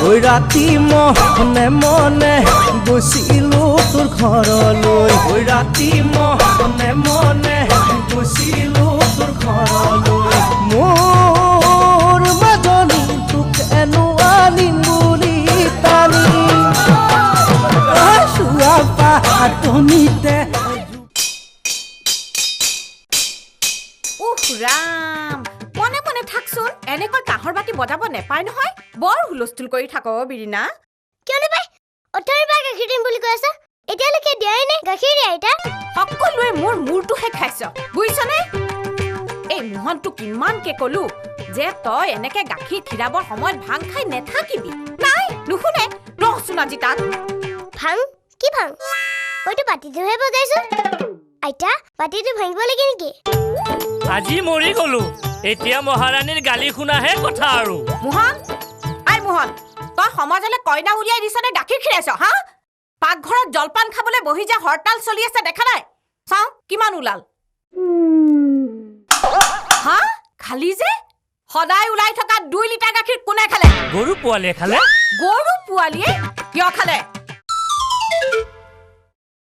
ঐ ৰাতি মনে মনে গৈছিলো তোৰ ঘৰলৈ ঐ ৰাতি মনে মনে গৈছিলো তোৰ ঘৰলৈ মোৰ মাজনী তোক এনো আনিম বুলি টানি চোৱা পাতনিতে ৰাম মনে মনে থাকচোন এনেকৈ কাঁহৰ বাতি বজাব নেপায় নহয় বৰ হুলস্থুল কৰি থাক বিৰিনা কিয় নেপায় অথৰিবা গাখীৰ দিম বুলি কৈ আছা এতিয়ালৈকে দিয়াই নাই গাখীৰ আইতা সকলোৱে মোৰ মূৰটোহে খাইছ বুজিছনে এই মোহনটো কিমানকে কলো যে তই এনেকে গাখীৰ খীৰাবৰ সময়ত ভাং খাই নেথাকিবি নাই নুশুনে ৰহচোন আজি তাত ভাং কি ভাং মইতো পাতিটোহে বজাইছো আইতা পাতিটো ভাঙিব লাগে নেকি আজি মৰি গলো এতিয়া মহাৰাণীৰ গালি শুনাহে কথা আৰু মোহন আই মোহন তই সমাজলৈ কইনা উলিয়াই দিছনে গাখীৰ খীৰাইছ হা পাকঘৰত জলপান খাবলৈ বহি যে হৰতাল চলি আছে দেখা নাই চাওঁ কিমান ওলাল হা খালি যে সদায় ওলাই থকা 2 লিটাৰ গাখীৰ কোনে খালে গৰু পোৱালিয়ে খালে গৰু পোৱালিয়ে কিয় খালে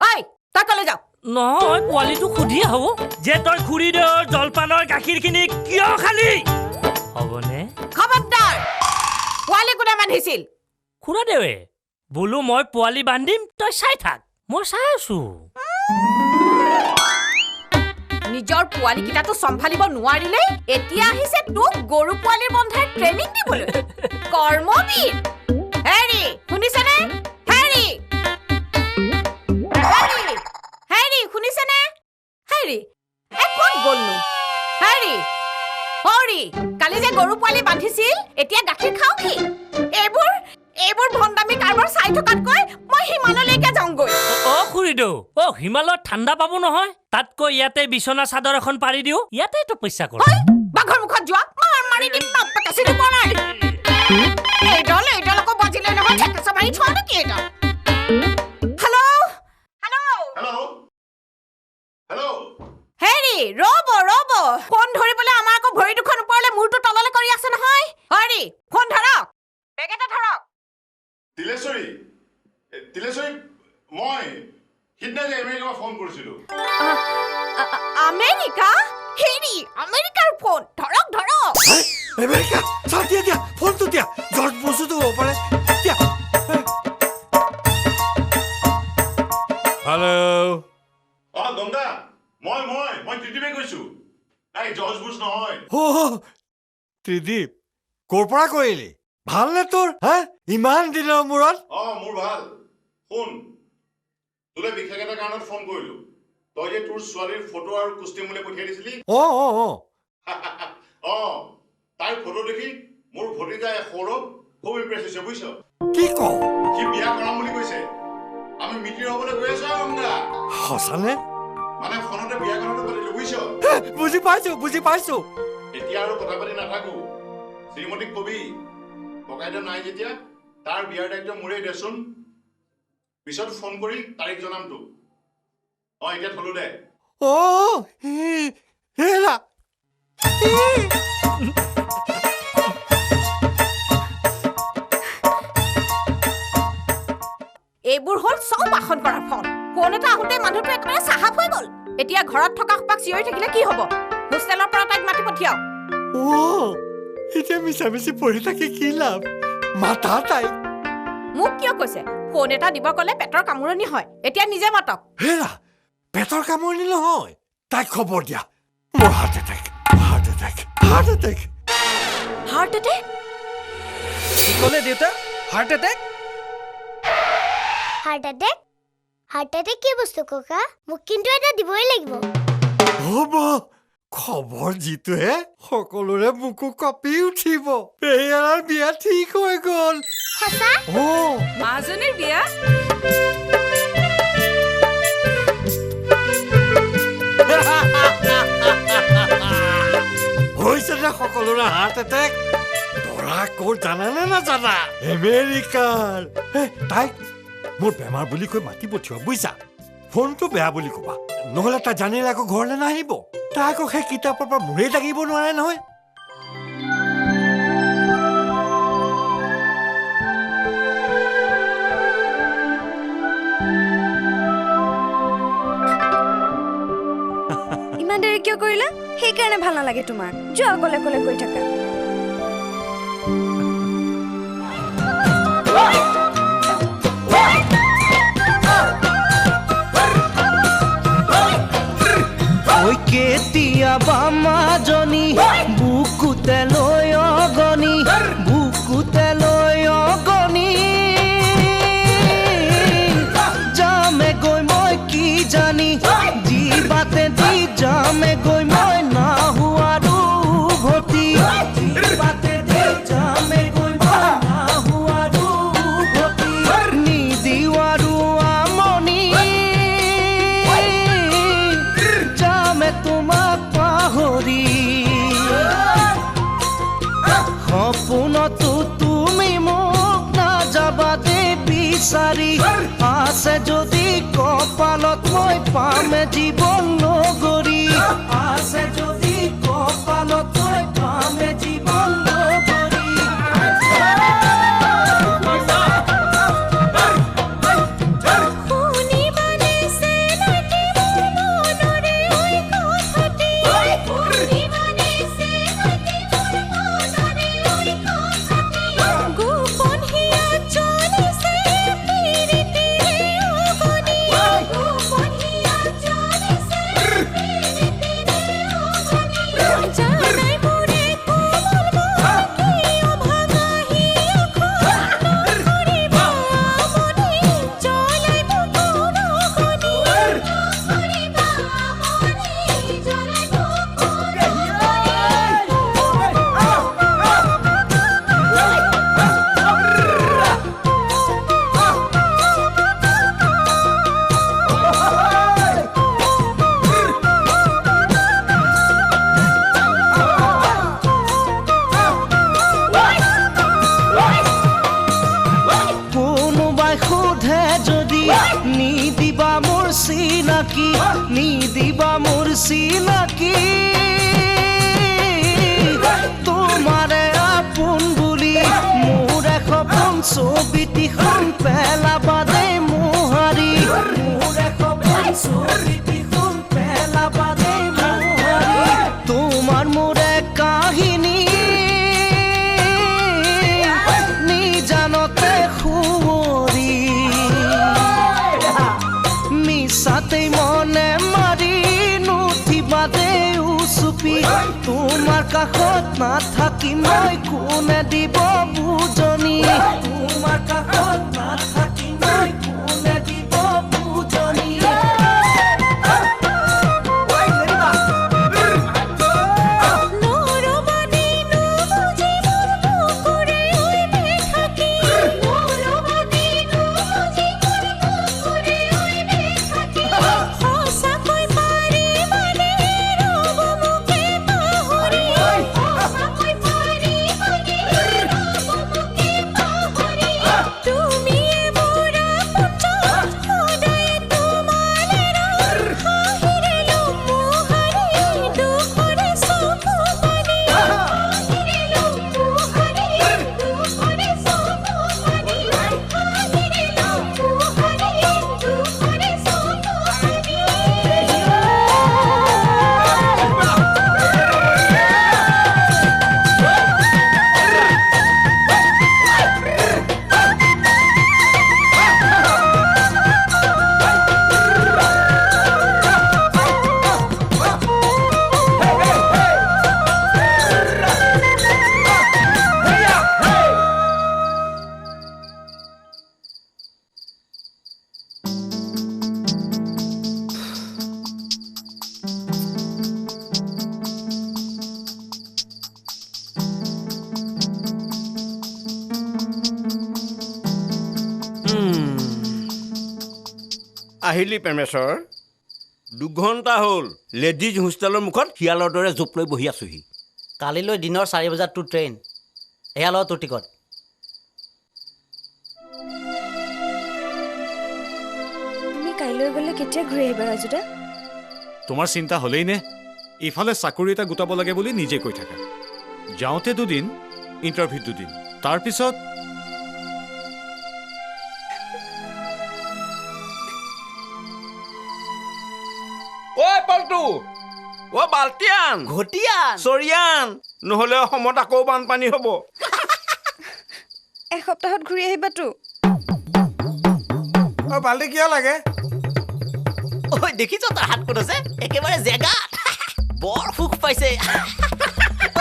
ঐ তই কলৈ যাও নহয় পোৱালিটো সুধি আহো যে তই খুৰী দেউৰ জলপানৰ গাখীৰখিনি কিয় খালি হ'বনে খবৰদাৰ পোৱালি কোনে বান্ধিছিল খুৰা দেৱে বোলো মই পোৱালি বান্ধিম তই চাই থাক মই চাই আছো নিজৰ পোৱালি কিটাটো সম্ভালিব নোৱাৰিলে এতিয়া আহিছে তোক গৰু পোৱালিৰ বন্ধাৰ ট্ৰেনিং দিবলৈ কৰ্মবীৰ হেৰি শুনিছেনে হেৰি হেৰি শুনিছেনে হেৰি ক'ত গ'লনো হেৰি হৰি কালি যে গৰু পোৱালি বান্ধিছিল এতিয়া গাখীৰ খাওঁ কি এইবোৰ ভণ্ডামি কাৰবাৰ চাই থকাতকৈ মই হিমালয়লৈকে যাওঁগৈ খুৰী দেউ হিমালয়ত ঠাণ্ডা পাব নহয় তাতকৈ ইয়াতে বিছনা চাদৰ এখন পাৰি দিওঁ ইয়াতে তপস্যা কৰ বাঘৰ মুখত যোৱা মাৰি দিম কাচি দিব নাই এইডাল আকৌ বাজিলে নহয় ঠেকেচা মাৰি থোৱা নেকি এইডাল হেৰি ৰ'ব ফোন ধৰিবলৈ আমাৰ আকৌ ভৰি দুখন ওপৰলৈ মূৰটো তললৈ কৰি আছে নহয় হৰি ফোন ধৰক বেগেটা ধৰক তিলেশ্বৰী মই সিদিনা যে আমেৰিকাৰ ফোন কৰিছিলো আমেৰিকা হেৰি আমেৰিকাৰ ফোন ধৰক আমেৰিকা চাও দিয়া ফোনটো দিয়া জৰ্জ বুশ্বতো হ'ব পাৰে দিয়া হেল্ল' গংগা মই ত্ৰিদীপে কৈছো এই জৰ্জ বুছ নহয় ত্ৰিদীপ ক'ৰ পৰা কৰিলি ভালনে তোৰ ইমান দিনৰ মূৰত মোৰ ভাল শুন তোলে বিশেষ এটা কাৰণত ফোন কৰিলো তই যে তোৰ ছোৱালীৰ ফটো আৰু কুষ্টিমুলে পঠিয়াই দিছিলি তাইৰ ফটো দেখি মোৰ ভতিজা সৌৰভ খুব ইম্প্ৰেছ হৈছে বুজিছ কি কওঁ সি বিয়া কৰাম বুলি কৈছে আমি মিতিৰ হ'বলৈ গৈ আছো গংগা সঁচানে মানে ফোনতে বিয়া কথাটো পাতিলো বুজিছ বুজি পাইছো এতিয়া আৰু কথা পাতি নাথাকো শ্ৰীমতীক কবি ককাইদেউ নাই যেতিয়া তাৰ বিয়াৰ দায়িত্ব মোৰেই দেচোন পিছত ফোন কৰি তাৰিখ জনাম তোক এতিয়া থলো দে এইবোৰ হ'ল চব বাসন কৰা ফোন এটা আহোঁতে মানুহটো একেবাৰে চাহাব হৈ গ'ল এতিয়া ঘৰত থকা সোপাক চিঞৰি থাকিলে কি হ'ব হোষ্টেলৰ পৰা তাইক মাতি পঠিয়াও এতিয়া মিছামিছি পঢ়ি থাকি কি লাভ মাতা তাইক মোক কিয় কৈছে ফোন এটা দিব ক'লে পেটৰ কামোৰণি হয় এতিয়া নিজে মাতক হেৰা পেটৰ কামোৰণি নহয় তাইক খবৰ দিয়া মোৰ হাৰ্ট এটেক কি ক'লে দেউতা হাৰ্ট এটেক হাৰ্ট এটেক কি বস্তু ককা মোক কিন্তু এটা দিবই লাগিব হ'ব খবৰ যিটোহে সকলোৰে বুকু কঁপি উঠিব পেয়াৰ বিয়া ঠিক হৈ গ'ল সঁচা মাজনীৰ বিয়া হৈছে যে সকলোৰে হাৰ্ট এটেক দৰা ক'ত জানানে নাজানা আমেৰিকাৰ তাইক মোৰ বেমাৰ বুলি কৈ মাতি পঠিওৱা বুজিছা ফোনটো বেয়া বুলি ক'বা নহ'লে তাই জানিলে আকৌ ঘৰলৈ নাহিব তাই আকৌ সেই কিতাপৰ পৰা মূৰেই লাগিব নোৱাৰে নহয় ইমান দেৰি কিয় কৰিলা সেইকাৰণে ভাল নালাগে তোমাৰ যোৱা গলে গলে কৈ থাকা ঐ কেতিয়াবা মাজনী বুকুতে লৈ অগনি বুকুতে লৈ অগনি যামে গৈ মই কি জানি যি বাটে দি যামে গৈ মই নাহুৱাৰো উভতি যি বাটে দি যামে গৈ মই নাহুৱাৰো উভতি নিদিৱাৰো আমনি যামে তোমাক পাহৰি সপোনতো তুমি মোক নাযাবা দে বিচাৰি আছে যদি কপালত মই পামে জীৱন নগৰী আছে যদি কপালত মই পামে জীৱন নগৰী নিদিবা মোৰ চিনাকি নিদিবা মোৰ চিনাকি তোমাৰে আপোন বুলি মোৰ সপোন ছবিটিখন পেলাবা দে মোহাৰি মোৰ সপোন ছবিটিখন পেলাবা দে মোহাৰি তোমাৰ মোৰে কাহিনী নিজানতে শুৱৰি মিছাতেই মনে মাৰি নুঠিবা দে উচুপি তোমাৰ কাষত নাথাকি মই কোনে দিব বুজনি তোমাৰ কাষত নাথাকি মই কোনে দিব বুজনি আহিলি পেমেশ্বৰ 2 ঘণ্টা হ'ল লেডিজ হোষ্টেলৰ মুখত শিয়ালৰ দৰে জোপ লৈ বহি আছোহি কালিলৈ দিনৰ 4 বজাত তোৰ ট্ৰেইন এয়া ল তোৰ টিকট তুমি কাইলৈ গ'লে কেতিয়া ঘূৰি আহিবা ৰাজুদা তোমাৰ চিন্তা হ'লেই নে ইফালে চাকৰি এটা গোটাব লাগে বুলি নিজে কৈ থাকা যাওঁতে 2 দিন ইণ্টাৰভিউ 2 দিন তাৰপিছত ঐ পল্টু অ বাল্টিয়ান ঘটিয়ান চৰিয়ান নহ'লে অসমত আকৌ বানপানী হ'ব এসপ্তাহত ঘূৰি আহিবাতো বাল্টি কিয় লাগে ঐ দেখিছ তাৰ হাত ক'ত আছে একেবাৰে জেগাত বৰ সুখ পাইছে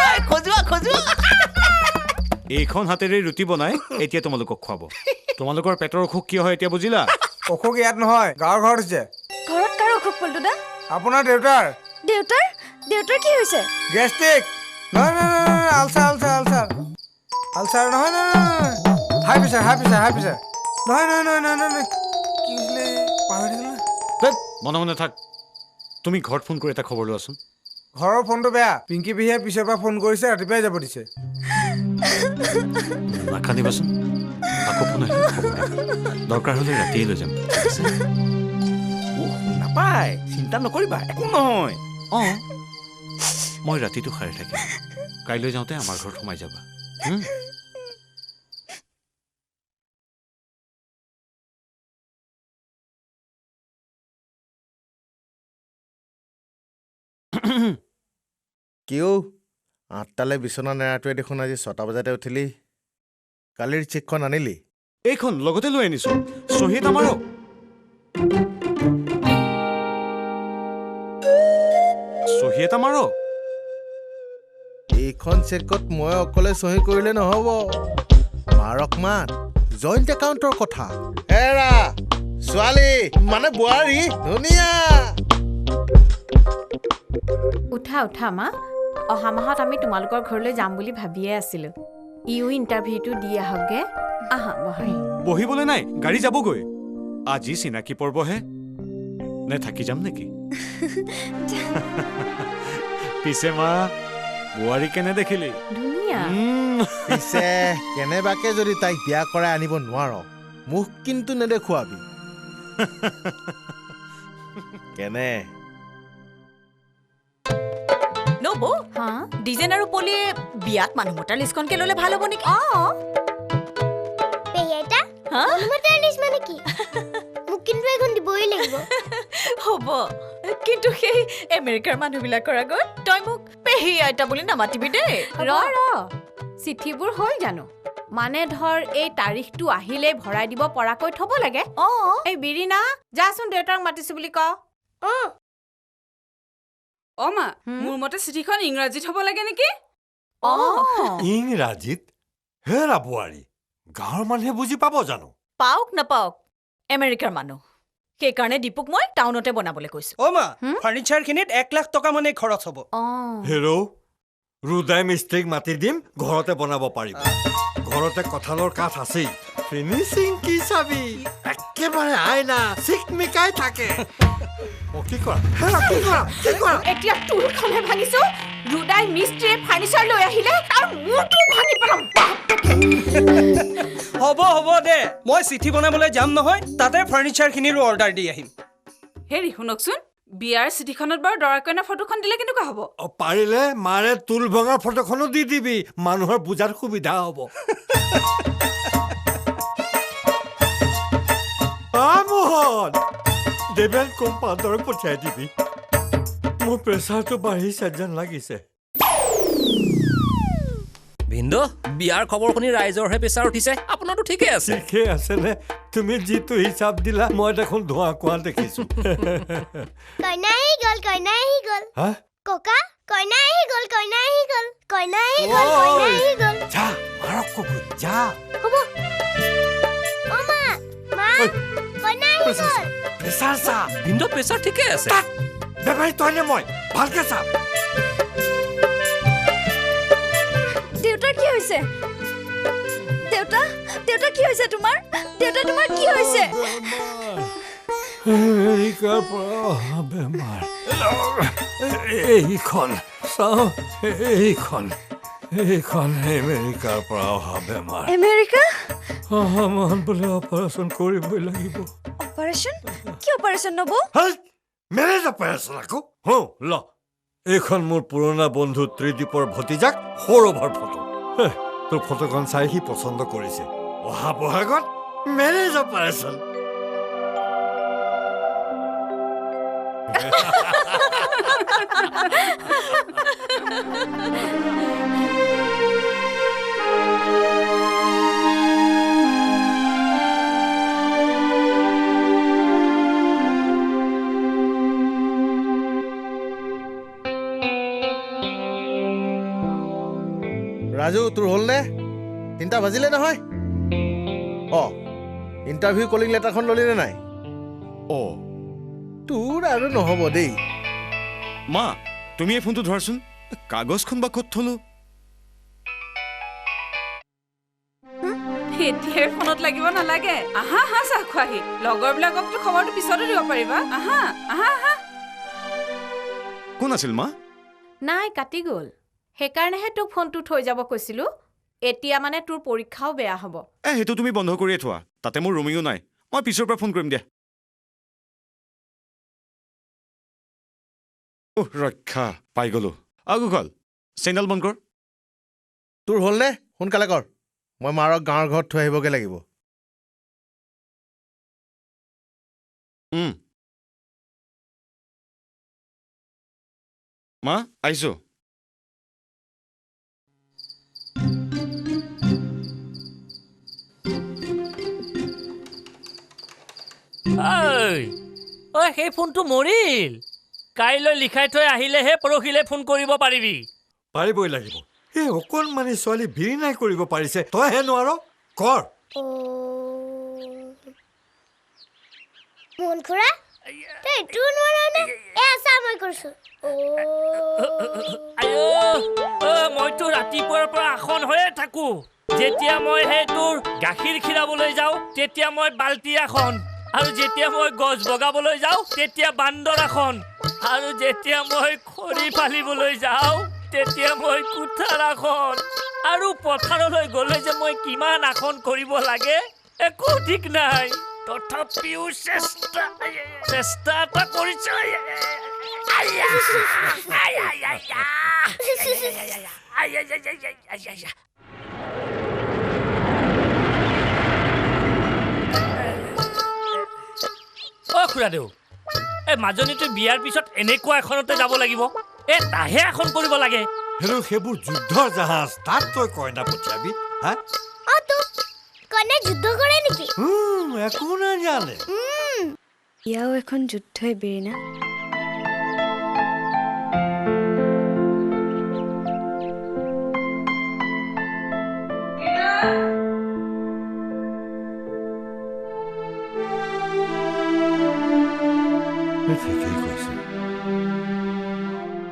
ঐ খজুৱা খজুৱা এইখন হাতেৰে ৰুটি বনাই এতিয়া তোমালোকক খুৱাব তোমালোকৰ পেটৰ অসুখ কিয় হয় এতিয়া বুজিলা অসুখ ইয়াত নহয় গাঁৱৰ ঘৰত হৈছে ঘৰত কাৰ অসুখ পল্টু দা আপোনাৰ দেউতাৰ দেউতাৰ কি হৈছে গেষ্ট্ৰিক নহয় আলচাৰ নহয় হাই প্ৰেছাৰ নহয় কি হৈছিলে পাহৰি থাকিলোঁ মনে মনে থাক তুমি ঘৰত ফোন কৰি এটা খবৰ লোৱাচোন ঘৰৰ ফোনটো বেয়া পিংকি পেহীয়ে পিছৰ পৰা ফোন কৰিছে ৰাতিপুৱাই যাব দিছে নাকান্দিবাচোন আকৌ ফোন আহিলে দৰকাৰ হ'লে ৰাতিয়ে লৈ যাম নাপায় চিন্তা নকৰিবা একো নহয় অঁ মই ৰাতিটো সাৰি থাকিম কাইলৈ যাওঁতে আমাৰ ঘৰত সোমাই যাবা কিয় 8টালৈ বিচনা নেৰাটোৱে দেখোন আজি 6টা বজাতে উঠিলি কালিৰ চেকখন আনিলি এইখন লগতে লৈ আনিছো চহী আমাৰো চহী এটা মাৰো এইখন চেকত মই অকলে চহী কৰিলে নহ'ব মাৰক মান জইণ্ট একাউণ্টৰ কথা হেৰা ছোৱালী মানে বোৱাৰী ধুনীয়া উঠা উঠা মা অহা মাহত আমি তোমালোকৰ ঘৰলৈ যাম বুলি ভাবিয়ে আছিলো ইউ ইণ্টাৰভিউটো দি আহকগে আহা বহাই বহিবলৈ নাই গাড়ী যাবগৈ আজি চিনাকি পৰ্বহে নে থাকি যাম নেকি পিছে মা বোৱাৰী কেনে দেখিলি ধুনীয়া পিছে কেনেবাকে যদি তাইক বিয়া কৰাই আনিব নোৱাৰ মুখ কিন্তু নেদেখুৱাবি কেনে নবৌ হা ডিজাইন আৰু পলিয়ে বিয়াত মানুহ মতাৰ লিষ্টখনকে ল'লে ভাল হ'ব নেকি পেহীটা অনুমতাৰ লিষ্ট মানে কি মোক কিন্তু এখন দিবই লাগিব হ'ব কিন্তু সেই আমেৰিকাৰ মানুহবিলাকৰ আগত তই মোক পেহী আইতা বুলি নামাতিবি দেই ৰ চিঠিবোৰ হ'ল জানো মানে ধৰ এই তাৰিখটো আহিলে ভৰাই দিব পৰাকৈ থব লাগে এই বিৰিনা যাচোন দেউতাক মাতিছো বুলি ক অ মা মোৰ মতে চিঠিখন ইংৰাজীত হ'ব লাগে নেকি ইংৰাজীত হেৰা বোৱাৰী গাঁৱৰ মানুহে বুজি পাব জানো পাওক নাপাওক আমেৰিকাৰ মানুহ সেইকাৰণে দীপুক মই টাউনতে বনাবলৈ কৈছো অ মা ফাৰ্নিচাৰখিনিত 1 লাখ টকা মানে খৰচ হ'ব হেৰো ৰুদাই মিস্ত্ৰীক মাতি দিম ঘৰতে বনাব পাৰিব ঘৰতে কঁঠালৰ কাঠ আছেই ফিনিচিং কি চাবি একেবাৰে আইনা চিকমিকাই থাকে কি কৰা এতিয়া তোৰখনহে ভাঙিছো ৰুদাই মিস্ত্ৰীয়ে ফাৰ্নিচাৰ লৈ আহিলে তাৰ মূৰটো ভাঙি পেলাম হ'ব দে মই চিঠি বনাবলৈ যাম নহয় তাতে ফাৰ্নিচাৰখিনিৰো অৰ্ডাৰ দি আহিম হেৰি শুনকচোন বিয়াৰ চিঠিখনত বাৰু দৰা কইনা ফটোখন দিলে কেনেকুৱা হ'ব পাৰিলে মাৰে তুল ভঙা ফটোখনো দি দিবি মানুহৰ বুজাৰ সুবিধা হ'ব মোহন দেবেন কম্পাউণ্ডৰক পঠিয়াই দিবি মোৰ প্ৰেছাৰটো বাঢ়িছে যেন লাগিছে ভিন্দু বিয়াৰ খবৰ শুনি ৰাইজৰহে প্ৰেছাৰ উঠিছে আপোনাৰতো ঠিকে আছে ঠিকে আছে নে তুমি যিটো হিচাপ দিলা মই দেখোন ধোঁৱা কোৱা দেখিছো কইনা আহি গ'ল হা ককা কইনা আহি গ'ল যা মাৰক কবি যা হ'ব অ মা কইনা আহি গ'ল প্ৰেছাৰ চা ভিন্দু প্ৰেছাৰ ঠিকে আছে বেমাৰী তই নে মই ভালকে চা দেউতাৰ কি হৈছে দেউতা কি হৈছে তোমাৰ কি হৈছে আমেৰিকাৰ পৰা অহা বেমাৰ এইখন আমেৰিকাৰ পৰা অহা বেমাৰ আমেৰিকা অহা মাহত বোলে অপাৰেশ্যন কৰিবই লাগিব অপাৰেশ্যন কি অপাৰেশ্যন নব মেৰেজ অপাৰেশ্যন আকৌ ল এইখন মোৰ পুৰণা বন্ধু ত্ৰিদীপৰ ভতিজাক সৌৰভৰ ফটো তোৰ ফটোখন চাই সি পচন্দ কৰিছে অহা বহাগত মেৰেজ অপাৰেশ্যন ৰাজু তোৰ হ'লনে 3টা বাজিলে নহয় ইণ্টাৰভিউ কলিং লেটাৰখন ল'লি নে নাই তোৰ আৰু নহ'ব দেই মা তুমি এই ফোনটো ধৰাচোন কাগজখন বা ক'ত থলো এতিয়াই ফোনত লাগিব নালাগে আহা আহা চাহ খোৱাহি লগৰবিলাককতো খবৰটো পিছতো দিব পাৰিবা আহা আহা আহা কোন আছিল মা নাই কাটি গ'ল সেইকাৰণেহে তোক ফোনটো থৈ যাব কৈছিলো এতিয়া মানে তোৰ পৰীক্ষাও বেয়া হ'ব সেইটো তুমি বন্ধ কৰিয়ে থোৱা তাতে মোৰ ৰুমিঙো নাই মই পিছৰ পৰা ফোন কৰিম দিয়া ৰক্ষা পাই গলো গুগল চেনেল বন্ধ কৰ তোৰ হ'লনে সোনকালে কৰ মই মাৰক গাঁৱৰ ঘৰত থৈ আহিবগৈ লাগিব মা আহিছো সেই ফোনটো মৰিল কাইলৈ লিখাই থৈ আহিলেহে পৰহিলে ফোন কৰিব পাৰিবি পাৰিবই লাগিব এই অকণমানি ছোৱালী বিৰিনাই কৰিব পাৰিছে তইহে নোৱাৰ কৰ মোহন খুৰা তই এইটোও নোৱাৰনে আছা মই কৰিছো মইতো ৰাতিপুৱাৰ পৰা আসন হৈয়ে থাকো যেতিয়া মই সেই তোৰ গাখীৰ খীৰাবলৈ যাওঁ তেতিয়া মই বাল্টি আসন আৰু যেতিয়া মই গছ বগাবলৈ যাওঁ তেতিয়া বান্দৰ আসন আৰু যেতিয়া মই খৰি ফালিবলৈ যাওঁ তেতিয়া মই কুঠাৰ আসন আৰু পথাৰলৈ গ'লে যে মই কিমান আসন কৰিব লাগে একো ঠিক নাই তথাপিও চেষ্টা এটা কৰিছো খুৰাদেউ এই মাজনীটো বিয়াৰ পিছত এনেকুৱা এখনতে যাব লাগিব তাহে এখন কৰিব লাগে সেইবোৰ যুদ্ধৰ জাহাজ তাত তই কইনা পঠিয়াবি কইনা যুদ্ধ কৰে নেকি একো নাজানে ইয়াও এখন যুদ্ধই বেৰিনা ঠিকেই কৈছে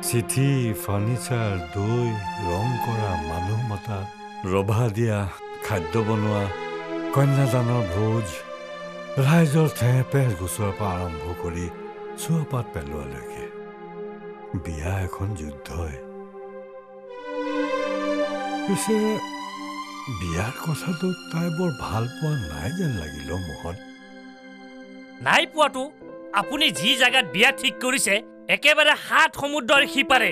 চিঠি ফাৰ্ণিচাৰ দৈ ৰং কৰা মানুহ মতা ৰভা দিয়া খাদ্য বনোৱা কন্যাদানৰ ভোজ ৰাইজৰ থেপেচ গুচোৱাৰ পৰা আৰম্ভ কৰি চোৱাপাত পেলোৱালৈকে বিয়া এখন যুদ্ধই পিছে বিয়াৰ কথাটো তাই বৰ ভাল পোৱা নাই যেন লাগিল মোহন নাই পোৱাটো আপুনি যি জাগাত বিয়া ঠিক কৰিছে একেবাৰে 7 সমুদ্ৰৰ সিপাৰে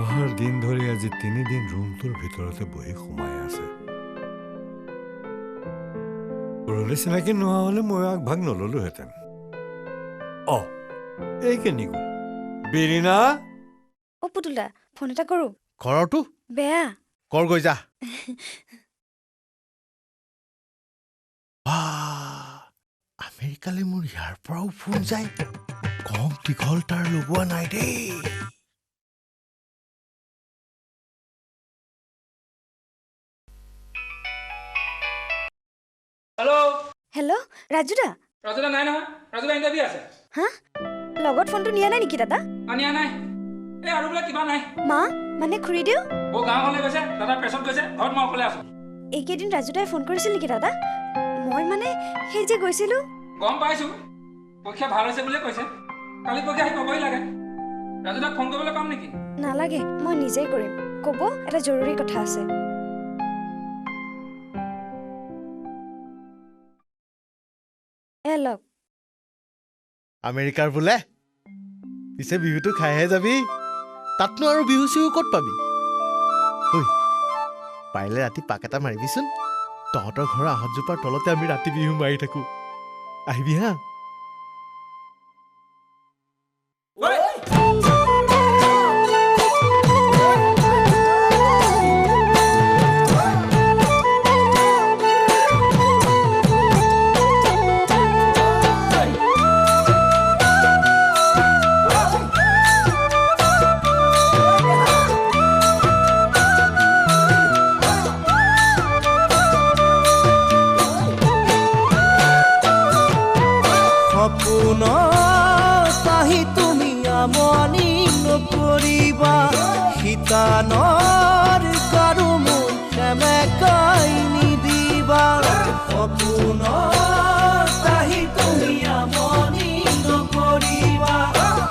অহাৰ দিন ধৰি আজি 3 দিন ৰুমটোৰ ভিতৰতে বহি সোমাই আছে পুৰণি চিনাকি নোহোৱা হলে মই আগভাগ নললোহেঁতেন এই কেনিকো বিৰিনা পুতুলা ফোন এটা কৰো ঘৰটো বেয়া কৰ গৈ যা আমেৰিকালৈ মোৰ ইয়াৰ পৰাও ফোন যায় কম দীঘল তাৰ লগোৱা নাই দেই হেল্ল' ৰাজুদা নাই নহয় ৰাজুদা ইণ্টাৰভিউ আছে লগত ফোনটো নিয়া নাই নেকি দাদা নিয়া নাই আৰু বোলে কিবা নাই মা মানে খুৰীদেউ গাঁৱলৈ গৈছে দাদা প্ৰেছত গৈছে ঘৰত মই অকলে আছো এইকেইদিন ৰাজুদাই ফোন কৰিছিল নেকি দাদা মই মানে সেই যে গৈছিলো গম পাইছো পৰীক্ষা ভাল হৈছে বুলিয়ে কৈছে কালি পৰীক্ষা আহি পাবই লাগে ৰাজুদাক ফোন কৰিবলৈ পাম নেকি নালাগে মই নিজেই কৰিম ক'ব এটা জৰুৰী কথা আছে লওক আমেৰিকাৰ বোলে পিছে বিহুটো খাইহে যাবি তাতনো আৰু বিহু চিহু ক'ত পাবি পাৰিলে ৰাতি পাক এটা মাৰিবিচোন তহঁতৰ ঘৰৰ আহঁতজোপাৰ তলতে আমি ৰাতি বিহু মাৰি থাকো আহিবি হা তাহি তুমি আমনি নকৰিবা শীতানৰ কাৰো মন সেমেকাই নিদিবা সপোনৰ তাহি তুমি আমনি নকৰিবা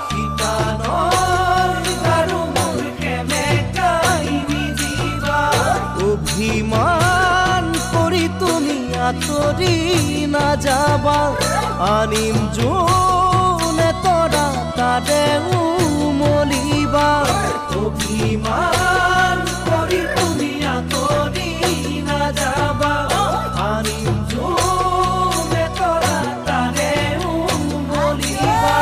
শীতানৰ কাৰো মন সেমেকাই নিদিবা অভিমান কৰি তুমি আঁতৰি নাযাবা আনিম যোনে তৰা তাৰে উমলিবা অভিমান কৰি তুমি আঁতৰি নাযাবা আনিম যোনে তৰা তাৰে উমলিবা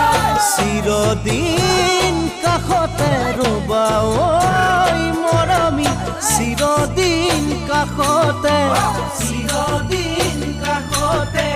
চিৰদিন কাষতে ৰবা ঐ মৰমী চিৰদিন কাষতে চিৰদিন কাষতে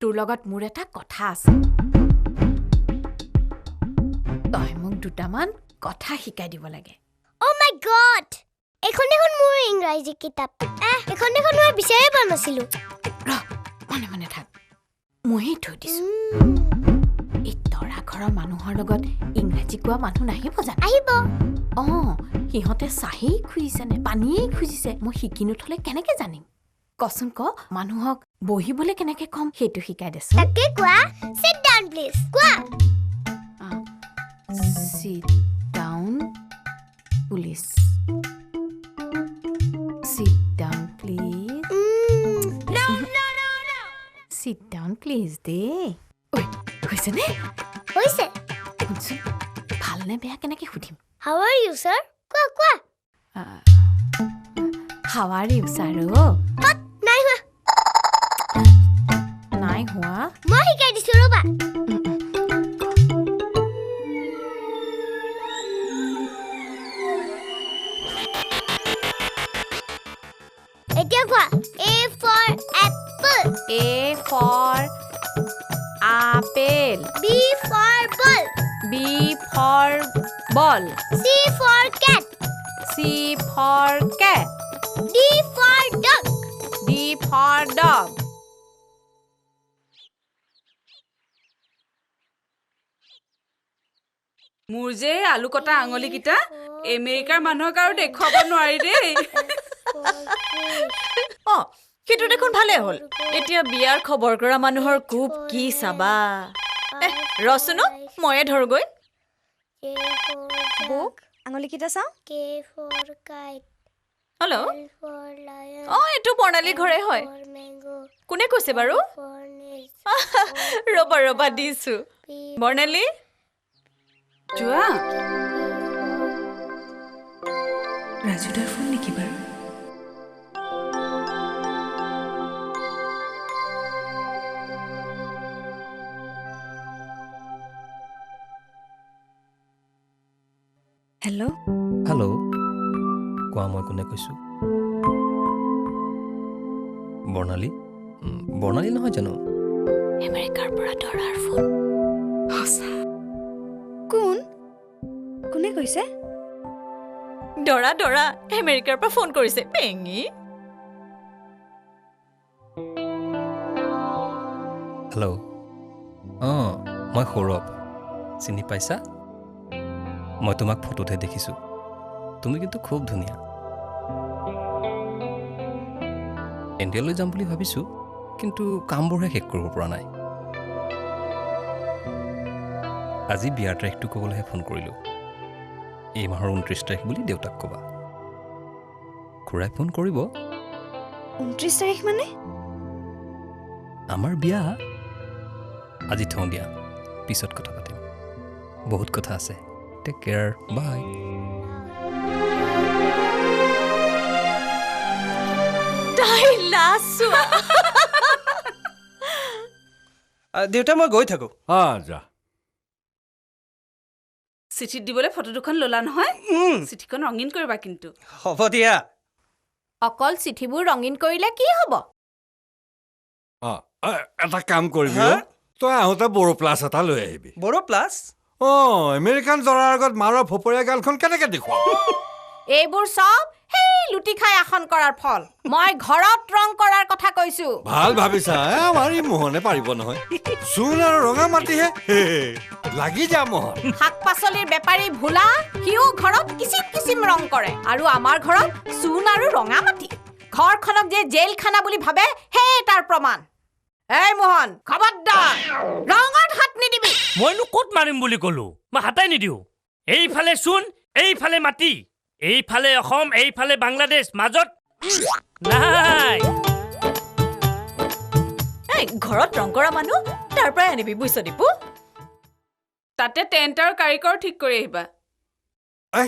তোৰ লগত মোৰ এটা কথা আছে তই মোক দুটামান কথা শিকাই দিব লাগে Oh my god! এখন দেখোন মোৰ ইংৰাজী কিতাপ এখন দেখোন মই বিচাৰি পোৱা নাছিলো মনে মনে থাক মই থৈ দিছো এই তৰা ঘৰৰ মানুহৰ লগত ইংৰাজী কোৱা মানুহ নাহিব জানো আহিব সিহঁতে চাহেই খুজিছে নে পানীয়েই খুজিছে মই শিকি নথলে কেনেকে জানিম কচোন ক মানুহক বহিবলৈ কেনেকে কম সেইটো শিকাই দেছো তাকে কোৱা sit down please কোৱা sit down please sit down please no sit down please দে ঐ হৈছে নে হৈছে শুনচোন ভালনে বেয়া কেনেকে সুধিম How are you, sir? কোৱা How are you, Saru? নাই হোৱা নাই হোৱা মই শিকাই দিছো ৰবা এতিয়া কোৱা A for apple A for apple B for ball B for ball C for cat C for cat D for dog D for dog মোৰ যে আলু কটা আঙুলিকেইটা আমেৰিকাৰ মানুহক আৰু দেখুৱাব নোৱাৰি দেই সেইটো দেখোন ভালে হ'ল এতিয়া বিয়াৰ খবৰ কৰা মানুহৰ কুপ কি চাবা ৰচনো ময়ে ধৰগৈ বুক আঙুলিকেইটা চাওঁ K for kite hello' L for lion এইটো বৰ্ণালী ঘৰে হয় for mango কোনে কৈছে বাৰু for nails ৰবা দিছো বৰ্ণালী যোৱা ৰাজুদাৰ ফোন নেকি বাৰু হেল্ল' হেল্ল' কোৱা মই কোনে কৈছোঁ বৰ্ণালী বৰ্ণালী নহয় জানো আমেৰিকাৰ পৰা দৰাৰ ফোন কোনে কৈছে দৰা আমেৰিকাৰ পৰা ফোন কৰিছে পেঙি হেল্ল' মই সৌৰভ চিনি পাইছা মই তোমাক ফটোতহে দেখিছোঁ তুমি কিন্তু খুব ধুনীয়া ইণ্ডিয়ালৈ যাম বুলি ভাবিছোঁ কিন্তু কামবোৰহে শেষ কৰিব পৰা নাই আজি বিয়াৰ তাৰিখটো ক'বলৈহে ফোন কৰিলোঁ এই মাহৰ 29 তাৰিখ বুলি দেউতাক ক'বা খুৰাই ফোন কৰিব 29 তাৰিখ মানে আমাৰ বিয়া আজি থওঁ দিয়া পিছত কথা পাতিম বহুত কথা আছে টেক কেয়াৰ বাই দেউতা মই গৈ থাকো যা চিঠিত দিবলৈ ফটো দুখন ললা নহয় চিঠিখন ৰঙীন কৰিবা কিন্তু হ'ব দিয়া অকল চিঠিবোৰ ৰঙীন কৰিলে কি হ'ব এটা কাম কৰিবি তই আহোঁতে বড়ো প্লাছ এটা লৈ আহিবি বড়ো প্লাছ আমেৰিকান দৰাৰ আগত মাৰৰ ফপৰীয়া গালখন কেনেকে দেখুৱাব এইবোৰ চব সেই লুটি খাই আসন কৰাৰ ফল মই ঘৰত ৰং কৰাৰ কথা কৈছো ভাল ভাবিছা আমাৰ ই মোহনে পাৰিব নহয় চূণ আৰু ৰঙা মাটিহে লাগি যা মোহন শাক পাচলিৰ বেপাৰী ভোলা সিও ঘৰত কিচিম ৰং কৰে আৰু আমাৰ ঘৰত চূণ আৰু ৰঙা মাটি ঘৰখনক যে জেল খানা বুলি ভাবে সেই তাৰ প্ৰমাণ এই মোহন খবৰদাৰ ৰঙত হাত নিদিবি মইনো ক'ত মাৰিম বুলি ক'লো মই হাতাই নিদিওঁ এইফালে চূণ এইফালে মাটি এইফালে অসম এইফালে বাংলাদেশ মাজত নাই ঘৰত ৰং কৰা মানুহ তাৰ পৰাই আনিবি বুইছ দীপু তাতে টেণ্ট আৰু কাৰিকৰ ঠিক কৰি আহিবা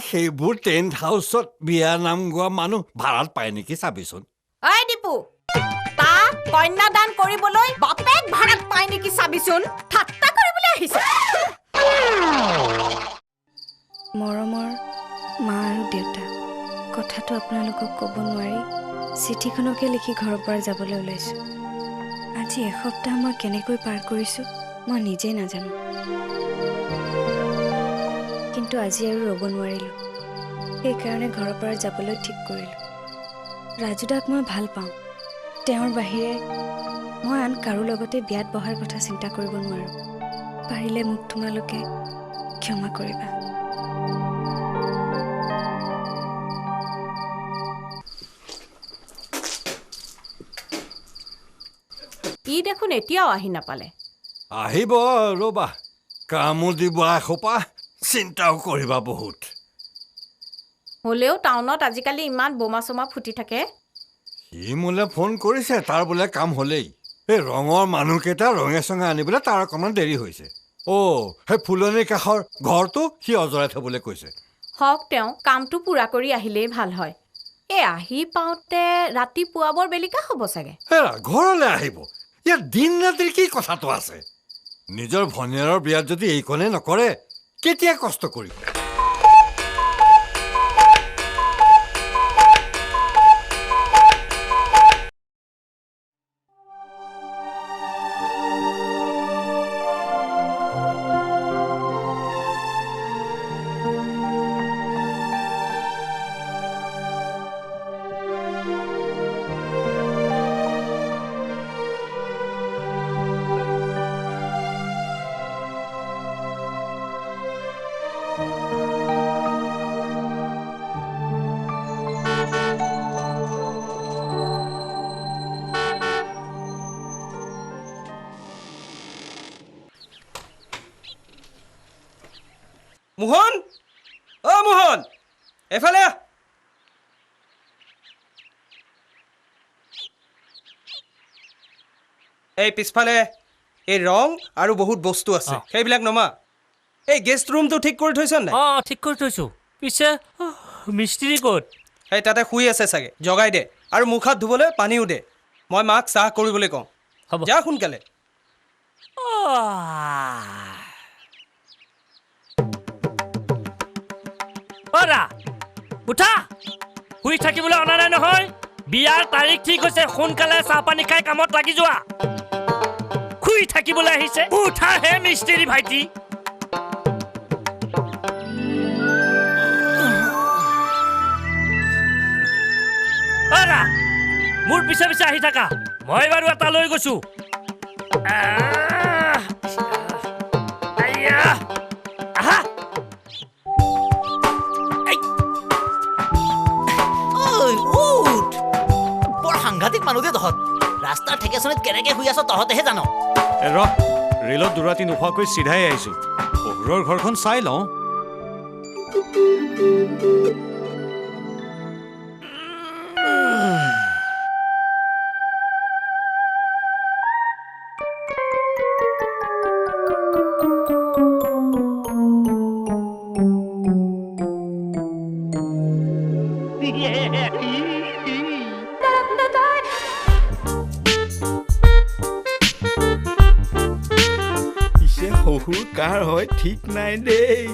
সেইবোৰ টেণ্ট হাউচত বিয়া নাম গোৱা মানুহ ভাড়াত পায় নেকি চাবিচোন ঐ দীপু তাক কন্যাদান কৰিবলৈ বাপেক ভাড়াত পায় নেকি চাবিচোন ঠাট্টা কৰিবলৈ আহিছে মৰমৰ মা আৰু দেউতা কথাটো আপোনালোকক ক'ব নোৱাৰি চিঠিখনকে লিখি ঘৰৰ পৰা যাবলৈ ওলাইছোঁ আজি এসপ্তাহ মই কেনেকৈ পাৰ কৰিছোঁ মই নিজেই নাজানো কিন্তু আজি আৰু ৰ'ব নোৱাৰিলোঁ সেইকাৰণে ঘৰৰ পৰা যাবলৈ ঠিক কৰিলোঁ ৰাজুদাক মই ভাল পাওঁ তেওঁৰ বাহিৰে মই আন কাৰো লগতে বিয়াত বহাৰ কথা চিন্তা কৰিব নোৱাৰোঁ পাৰিলে মোক তোমালোকে ক্ষমা কৰিবা ই দেখোন এতিয়াও আহি নাপালে আহিব ৰ'বা কামো দিব এসোপা চিন্তাও কৰিবা বহুত হ'লেও টাউনত আজিকালি ইমান বোমা চোমা ফুটি থাকে সি মোলৈ ফোন কৰিছে তাৰ বোলে কাম হ'লেই এই ৰঙৰ মানুহকেইটা ৰঙে চঙে আনিবলৈ তাৰ অকণমান দেৰি হৈছে সেই ফুলনিৰ কাষৰ ঘৰটো সি অজৰাই থবলৈ কৈছে। হওক তেওঁ কামটো পূৰা কৰি আহিলেই ভাল হয়। এই আহি পাওঁতে ৰাতিপুৱা বৰ বেলিকা হ'ব চাগে। হেৰা ঘৰলৈ আহিব, ইয়াত দিন ৰাতিৰ কি কথাটো আছে? নিজৰ ভনীয়াৰৰ বিয়াত যদি এইকণে নকৰে কেতিয়া কষ্ট কৰিব? মোহন, অ মোহন, এফালে আহ। এই পিছফালে এই ৰং আৰু বহুত বস্তু আছে, সেইবিলাক নমা। এই গেষ্ট ৰুমটো ঠিক কৰি থৈছ নাই? ঠিক কৰি থৈছো। পিছে মিস্ত্ৰী ক'ত? সেই তাতে শুই আছে চাগে, জগাই দে। আৰু মুখ হাত ধুবলৈ পানীও দে। মই মাক চাহ কৰিবলৈ কওঁ। হ'ব, যা সোনকালে। উঠা, শুই থাকিবলৈ অনা নাই নহয়। বিয়াৰ তাৰিখ ঠিক হৈছে, সোনকালে চাহ পানী খাই কামত লাগি যোৱা। শুই থাকিবলৈ আহিছে, উঠা হে মিস্ত্ৰী ভাইটি। মোৰ পিছে পিছে আহি থাকা, মই বাৰু এটা লৈ গৈছো। বৰ সাংঘাতিক মানুহ দে তহঁত। ৰাস্তাৰ ঠেকেচনীত কেনেকে শুই আছ তহঁতেহে জান। ৰেলত দুৰাতি নোখোৱাকৈ চিধাই আহিছো। শহুৰৰ ঘৰখন চাই লওঁ। শহুৰ কাৰ হয় ঠিক নাই দেই।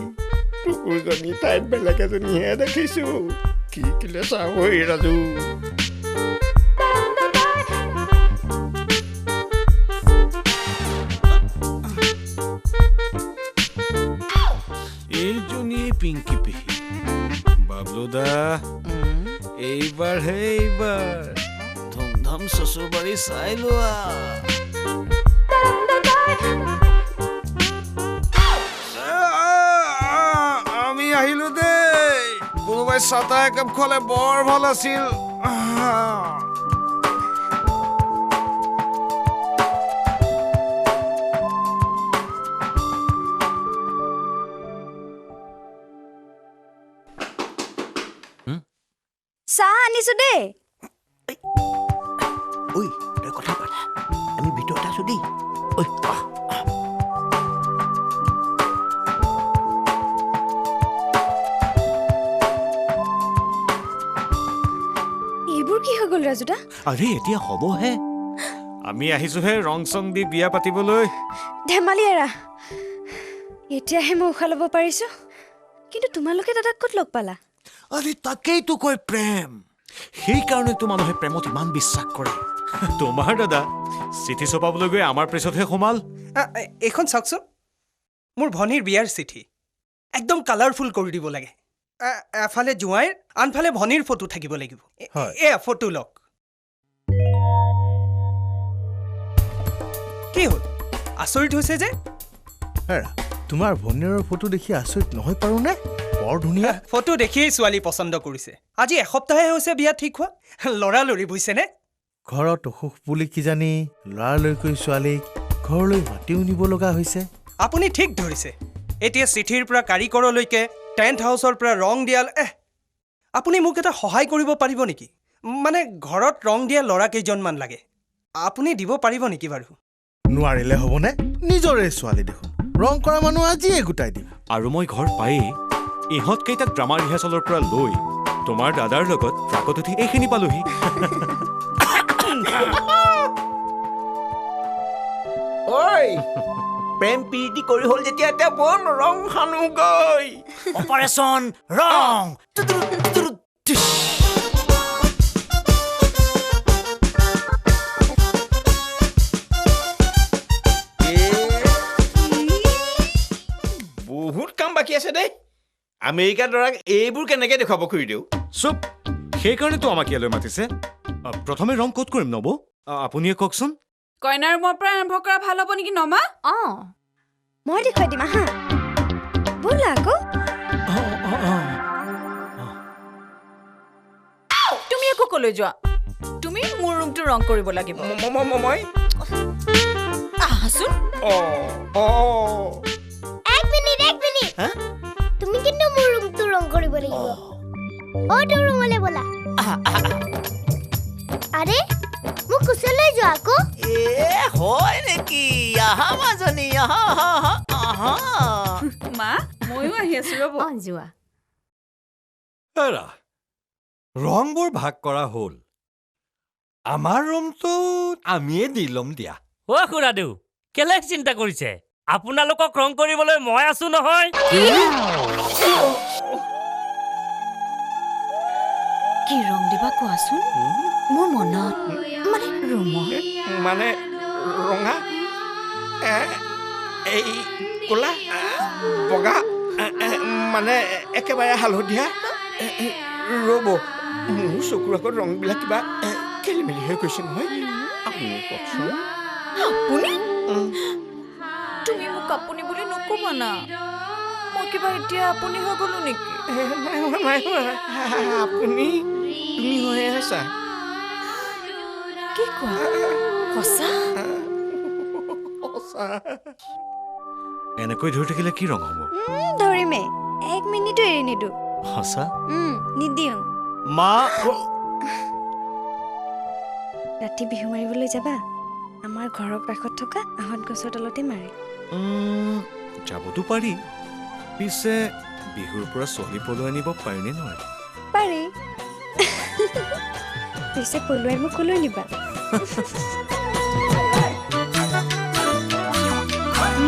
টুকুৰজনী ঠাইত বেলেগ এজনীহে দেখিছো। কি কিলে চাব এই ৰাজু। এইজনী পিংকি পেহী। বাবলুদা, এইবাৰহে এইবাৰ ধুমধাম চচুৰবাৰী চাই লোৱা। আহিলো দেই। কোনোবাই চাটা একাপ খোৱালে বৰ ভাল আছিল। চাহ আনিছো দেই। ঐ তই কথা পাতা, আমি ভিতৰত আছো দেই। ঐ এইবোৰ কি হৈ গ'ল ৰাজুদা? আৰে এতিয়া হ'বহে। আমি আহিছোহে ৰং চং দি বিয়া পাতিবলৈ। ধেমালি এৰা, এতিয়াহে মই উশাহ ল'ব পাৰিছো। কিন্তু তোমালোকে দাদাক ক'ত লগ পালা? আৰে তাকেইতো কয় প্ৰেম। সেইকাৰণেতো মানুহে প্ৰেমত ইমান বিশ্বাস কৰে। তোমাৰ দাদা চিঠি ছপাবলৈ গৈ আমাৰ পিছতহে সোমাল। এইখন চাওকচোন, মোৰ ভনীৰ বিয়াৰ চিঠি। একদম কালাৰফুল কৰি দিব লাগে। এফালে জোঁৱাইৰ, আনফালে ভনীৰ ফটো থাকিব লাগিব। এয়া ফটো লওক। কি হ'ল, আচৰিত হৈছে যে? তোমাৰ ভনীৰৰ ফটো দেখি আচৰিত নহয় পাৰো নে? বৰ ধুনীয়া ফটো দেখিয়েই ছোৱালী পচন্দ কৰিছে। আজি এসপ্তাহে হৈছে বিয়া ঠিক হোৱা। লৰালৰি বুজিছেনে? ঘৰত অসুখ বুলি কিজানি লৰালৰিকৈ ছোৱালীক ঘৰলৈ মাতিও নিব লগা হৈছে। আপুনি ঠিক ধৰিছে। এতিয়া চিঠিৰ পৰা কাৰিকৰলৈকে, টেণ্ট হাউচৰ পৰা ৰং দিয়াল। আপুনি মোক এটা সহায় কৰিব পাৰিব নেকি? মানে ঘৰত ৰং দিয়া ল'ৰা কেইজনমান লাগে। আপুনি দিব পাৰিব নেকি বাৰু? নোৱাৰিলে হ'বনে? নিজৰে ছোৱালী দেখোন, ৰং কৰা মানুহ আজিয়ে গোটাই দিম আৰু মই ঘৰ পায়েই ইহঁতকেইটাক ড্ৰামা ৰিহাৰ্চেলৰ পৰা লৈ তোমাৰ দাদাৰ লগত ট্ৰাকত উঠি এইখিনি পালোহি ঐ প্ৰেম প্ৰীতি কৰি হ'ল যেতিয়া এতিয়া বল ৰং সানোগৈ অপাৰেশ্যন ৰং বহুত কাম বাকী আছে দেই আমেৰিকাৰ দৰাক এইবোৰ কেনেকে দেখুৱাব খুৰি দিওঁ চুপ সেইকাৰণেতো আমাক ইয়ালৈ মাতিছে প্ৰথমে ৰং ক'ত কৰিম নব আপুনিয়ে কওকচোন কইনাৰ ৰুমৰ পৰা আৰম্ভ কৰা ভাল হ'ব নেকি নমা মই দেখুৱাই দিম আহা ব'লা আকৌ তুমি একো কলৈ যোৱা তুমি মোৰ ৰুমটো ৰং কৰিব লাগিব মই আহাচোন এক মিনিট তুমি কিন্তু মোৰ ৰুমটো ৰং কৰিব লাগিব তোৰ ৰুমলৈ ব'লা আৰে মোক কোচলৈ যোৱা আকৌ হয় নেকি আহা মাজনী আহা মা ময়ো আহি আছো ৰ'ব যোৱা এৰা ৰংবোৰ ভাগ কৰা হ'ল আমাৰ ৰুমটো আমিয়ে দি ল'ম দিয়া অ' খুৰাদেউ কেলে চিন্তা কৰিছে আপোনালোকক ৰং কৰিবলৈ মই আছো নহয় কি ৰং দিবা কোৱাচোন মোৰ মনত মানে ৰুমত মানে ৰঙা এই ক'লা বগা মানে একেবাৰে হালধীয়া ৰ'ব মোৰ চকুৰ আগত ৰংবিলাক কিবা খেলি মেলি হৈ গৈছে নহয় আপুনি কওকচোন আপুনি তুমি মোক আপুনি বুলি নকবা না মই কিবা এতিয়া আপুনি হৈ গলো নেকি আপুনি তুমি হৈ আছা কি কোৱা সঁচা এনেকৈ ধৰি থাকিলে কি ৰং হ'ব ধৰিমে 1 মিনিটো এৰি নিদো সঁচা নিদিওঁ মা ৰাতি বিহু মাৰিবলৈ যাবা আমাৰ ঘৰৰ কাষত থকা আহঁত গছৰ তলতে মাৰে যাবতো পাৰি পিছে বিহুৰ পৰা ছোৱালী পলুৱাই আনিব পাৰিনে নোৱাৰে পাৰি পিছে পলুৱাই মোক কলৈ নিবা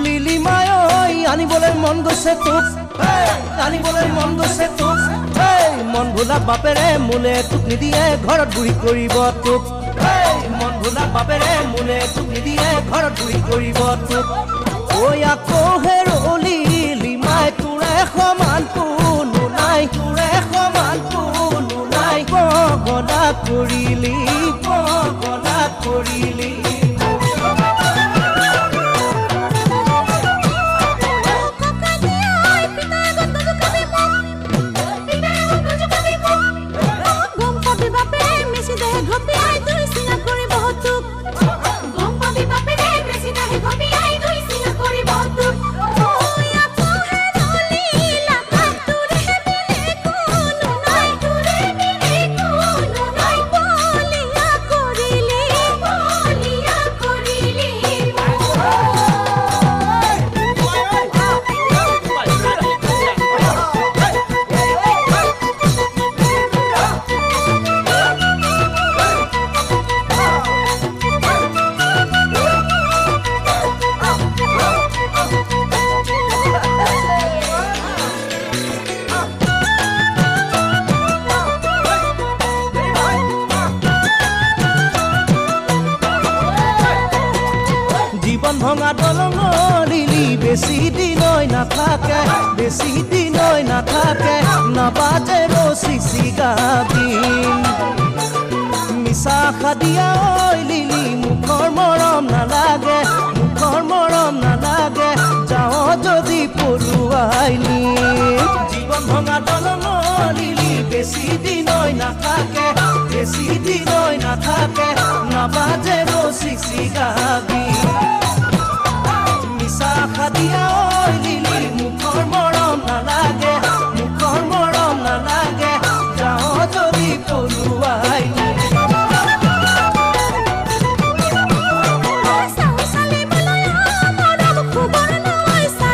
লিলিমাই আনিবলৈ মন গৈছে তোক আনিবলৈ মন গৈছে তোক মন ভোলা বাপেৰে মোলে তোক নিদিয়ে ঘৰত বুঢ়ী কৰিব তোক মন ভোলা বাপেৰে মোলে তোক নিদিয়ে ঘৰত বুঢ়ী কৰিব তোক ঐ আকৌ হেৰলি লিমাই তোৰে সমান কোনো নাই তোৰে সমান কোনো নাই পগলা কৰিলি ভঙা দলঙলিলি বেছি দিন নাথাকে নাবাজে ৰচি চিগাবিন মিছা খাদিয়া ঐ লিলি মুখৰ মৰম নালাগে যাওঁ যদি পলুৱাই নি জীৱন ভঙা দলঙলিলি বেছি দিন নাথাকে নাবাজে ৰচি চিগাবিন খাদিয়া ঐ লিলি মুখৰ মৰম নালাগে যাওঁ যদি পলুৱাই চাওঁ চালি বলয়া মৰম খবৰ লৈছা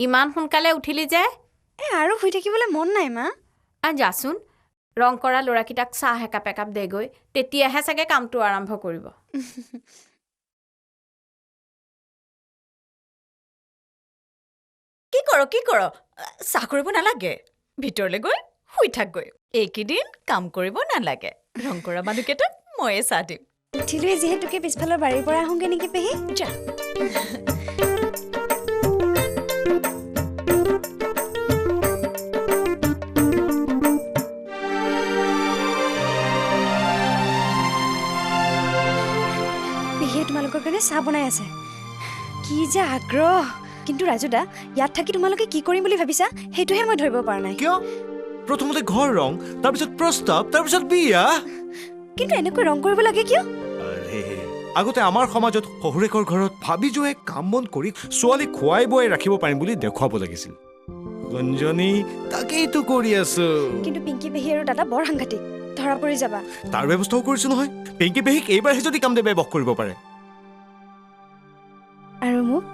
ইমান সোনকালে উঠিলি যে আৰু শুই থাকিবলৈ মন নাই মা যাচোন ৰং কৰা ল'ৰাকেইটাক চাহ একাপ একাপ দেগৈ তেতিয়াহে চাগে কামটো আৰম্ভ কৰিব কি কৰ চাহ কৰিব নালাগে ভিতৰলৈ গৈ শুই থাকগৈ এইকেইদিন কাম কৰিব নালাগে ৰং কৰা মানুহকেইটাক ময়ে চাহ দিম উঠিলোৱে যিহেতুকে পিছফালৰ বাৰীৰ পৰা আহোঁগে নেকি পেহী যা পেহীয়ে তোমালোকৰ কাৰণে চাহ বনাই আছে কি যে আগ্ৰহ কিন্তু ৰাজুদা ইয়াত থাকি তোমালোকে কি কৰিম বুলি ভাবিছা সেইটোহে মই ধৰিব পৰা নাই কিয় প্ৰথমতে ঘৰ ৰং তাৰপিছত প্ৰস্তাৱ তাৰপিছত বিয়া কিন্তু এনেকৈ ৰং কৰিব লাগে কিয় আগতে আমাৰ সমাজত শহুৰেকৰ ঘৰত ভাবি যোৱাই কাম বন কৰি ছোৱালী খুৱাই বোৱাই ৰাখিব পাৰিম বুলি দেখুৱাব লাগিছিল গুঞ্জনী তাকেইতো কৰি আছো কিন্তু পিংকি পেহী আৰু দাদা বৰ সাংঘাতিক ধৰা পৰি যাবা তাৰ ব্যৱস্থাও কৰিছো নহয় পিংকি পেহীক এইবাৰহে যদি কাম দেৱে বস কৰিব পাৰে আৰু মোক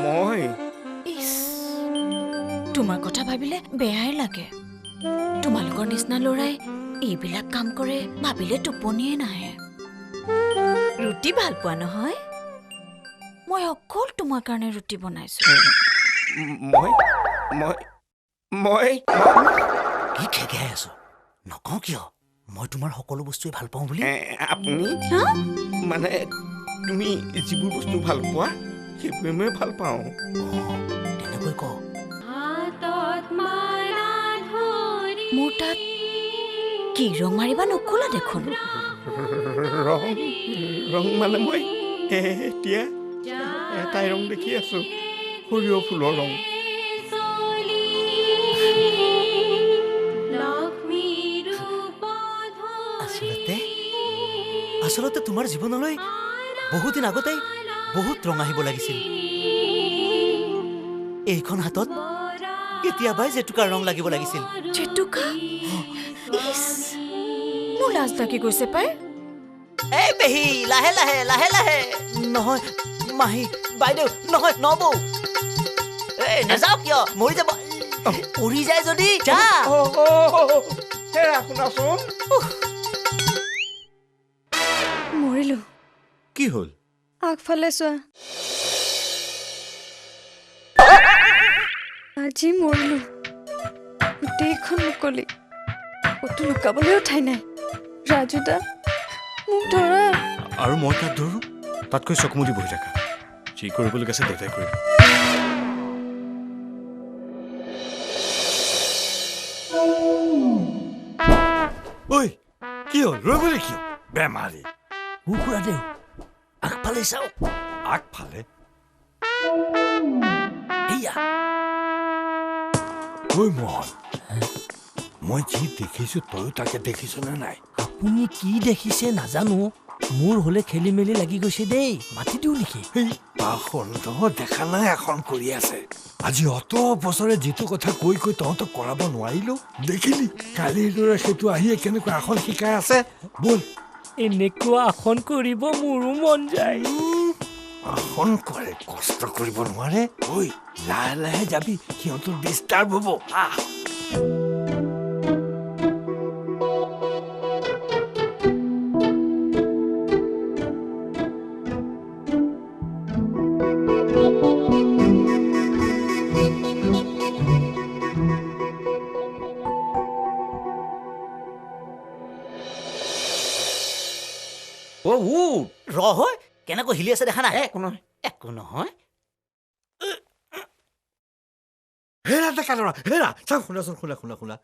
মই তোমাৰ কথা ভাবিলে বেয়াই লাগে তোমালোকৰ নিচিনা ল'ৰাই এইবিলাক কাম কৰে ভাবিলে টোপনিয়ে নাহে ৰুটি ভাল পোৱা নহয় মই অকল তোমাৰ কাৰণে ৰুটি বনাইছো মই কি খেগাই আছো নকওঁ কিয় মই তোমাৰ সকলো বস্তুৱে ভাল পাওঁ বুলি আপুনি মানে তুমি যিবোৰ বস্তু ভাল পোৱা সেইবোৰে মই ভাল পাওঁ তেনেকৈ ক মোৰ তাত কি ৰং মাৰিবা নকলা দেখোন ৰং মানে মই এতিয়া এটাই ৰং দেখি আছো সৰিয়হ ফুলৰ ৰং আচলতে তোমাৰ জীৱনলৈ বহুত দিন আগতে বহুত ৰং আহিব লাগিছিল এইখন হাতত কেতিয়াবাই জেতুকা ৰং লাগিব লাগিছিল জেতুকা মোৰ লাজ লাগি গৈছে পাই এই পেহী লাহে লাহে লাহে লাহে নহয় মাহী বাইদেউ নহয় নবৌ এই নাযাও কিয় মৰি যাব উৰি যায় যদি যা শুনাচোন মৰিলো কি হ'ল আগফালে চোৱা আজি মৰিলো গোটেইখন মুকলি ক'তো লুকাবলৈও ঠাই নাই ৰাজুদা মোক ধৰা আৰু মই তাত ধৰো তাতকৈ চকুমুদি বহি থাকা যি কৰিবলগীয়া আছে দেউতাই কৰিব ঐ কি হ'ল ৰ'বলৈ কিয় বেমাৰী কুকুৰা দেউ আগফালে চাওক আগফালে এয়া ঐ মোহন মই যি দেখিছো তয়ো তাকে দেখিছ নে নাই আপুনি কি দেখিছে নাজানো মোৰ হলে খেলি মেলি লাগি গৈছে দেই মাতি দিওঁ নেকি দেখা নাই এখন কৰি আছে আজি অত বছৰে যিটো কথা কৈ কৈ তহঁতক কৰাব নোৱাৰিলো দেখিলি কালিৰ দৰে সেইটো আহিয়ে কেনেকুৱা আসন শিকাই আছে বল এনেকুৱা আসন কৰিব মোৰো মন যায় আসন কৰে কষ্ট কৰিব নোৱাৰে ঐ লাহে লাহে যাবি সিহঁতৰ ডিষ্টাৰ্ব হ'ব আহ হয় কেনেকৈ হিলি আছে দেখা নাই একো নহয় হেৰা ডেকা ল'ৰা হেৰা চাওক শুনাচোন শুনা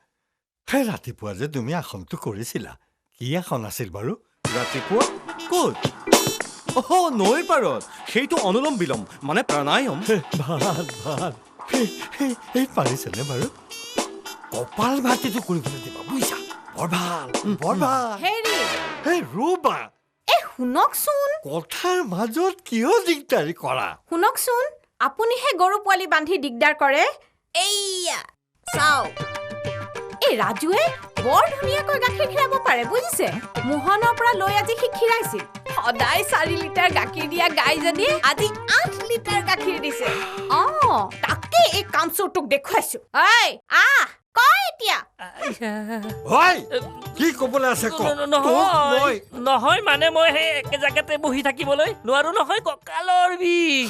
সেই ৰাতিপুৱা যে তুমি আসনটো কৰিছিলা কি আসন আছিল বাৰু ৰাতিপুৱা ক'ত নৈৰ পাৰত সেইটো অনুলম বিলম মানে প্ৰাণায়াম ভাল এই পাৰিছেনে বাৰু কপাল ভাতিটো কৰিবলৈ দিবা বুজিছা বৰ ভাল হেৰি ৰবা শুনকচোন কথাৰ মাজত কিয় দিগদাৰী কৰা শুনকচোন আপুনিহে গৰু পোৱালি বান্ধি দিগদাৰ কৰে এইয়া চাও এই ৰাজুৱে বৰ ধুনীয়াকৈ গাখীৰ খীৰাব পাৰে বুজিছে মোহনৰ পৰা লৈ আজি সি খীৰাইছিল সদায় 4 লিটাৰ গাখীৰ দিয়া গাইজনীয়ে আজি 8 লিটাৰ গাখীৰ দিছে তাকে এই কামচোৰ তোক দেখুৱাইছো ঐ আহ কয় এতিয়া হয় কি ক'বলৈ আছে ক নহয় নহয় মানে মই সেই একে জেগাতে বহি থাকিবলৈ নোৱাৰো নহয় কঁকালৰ বিষ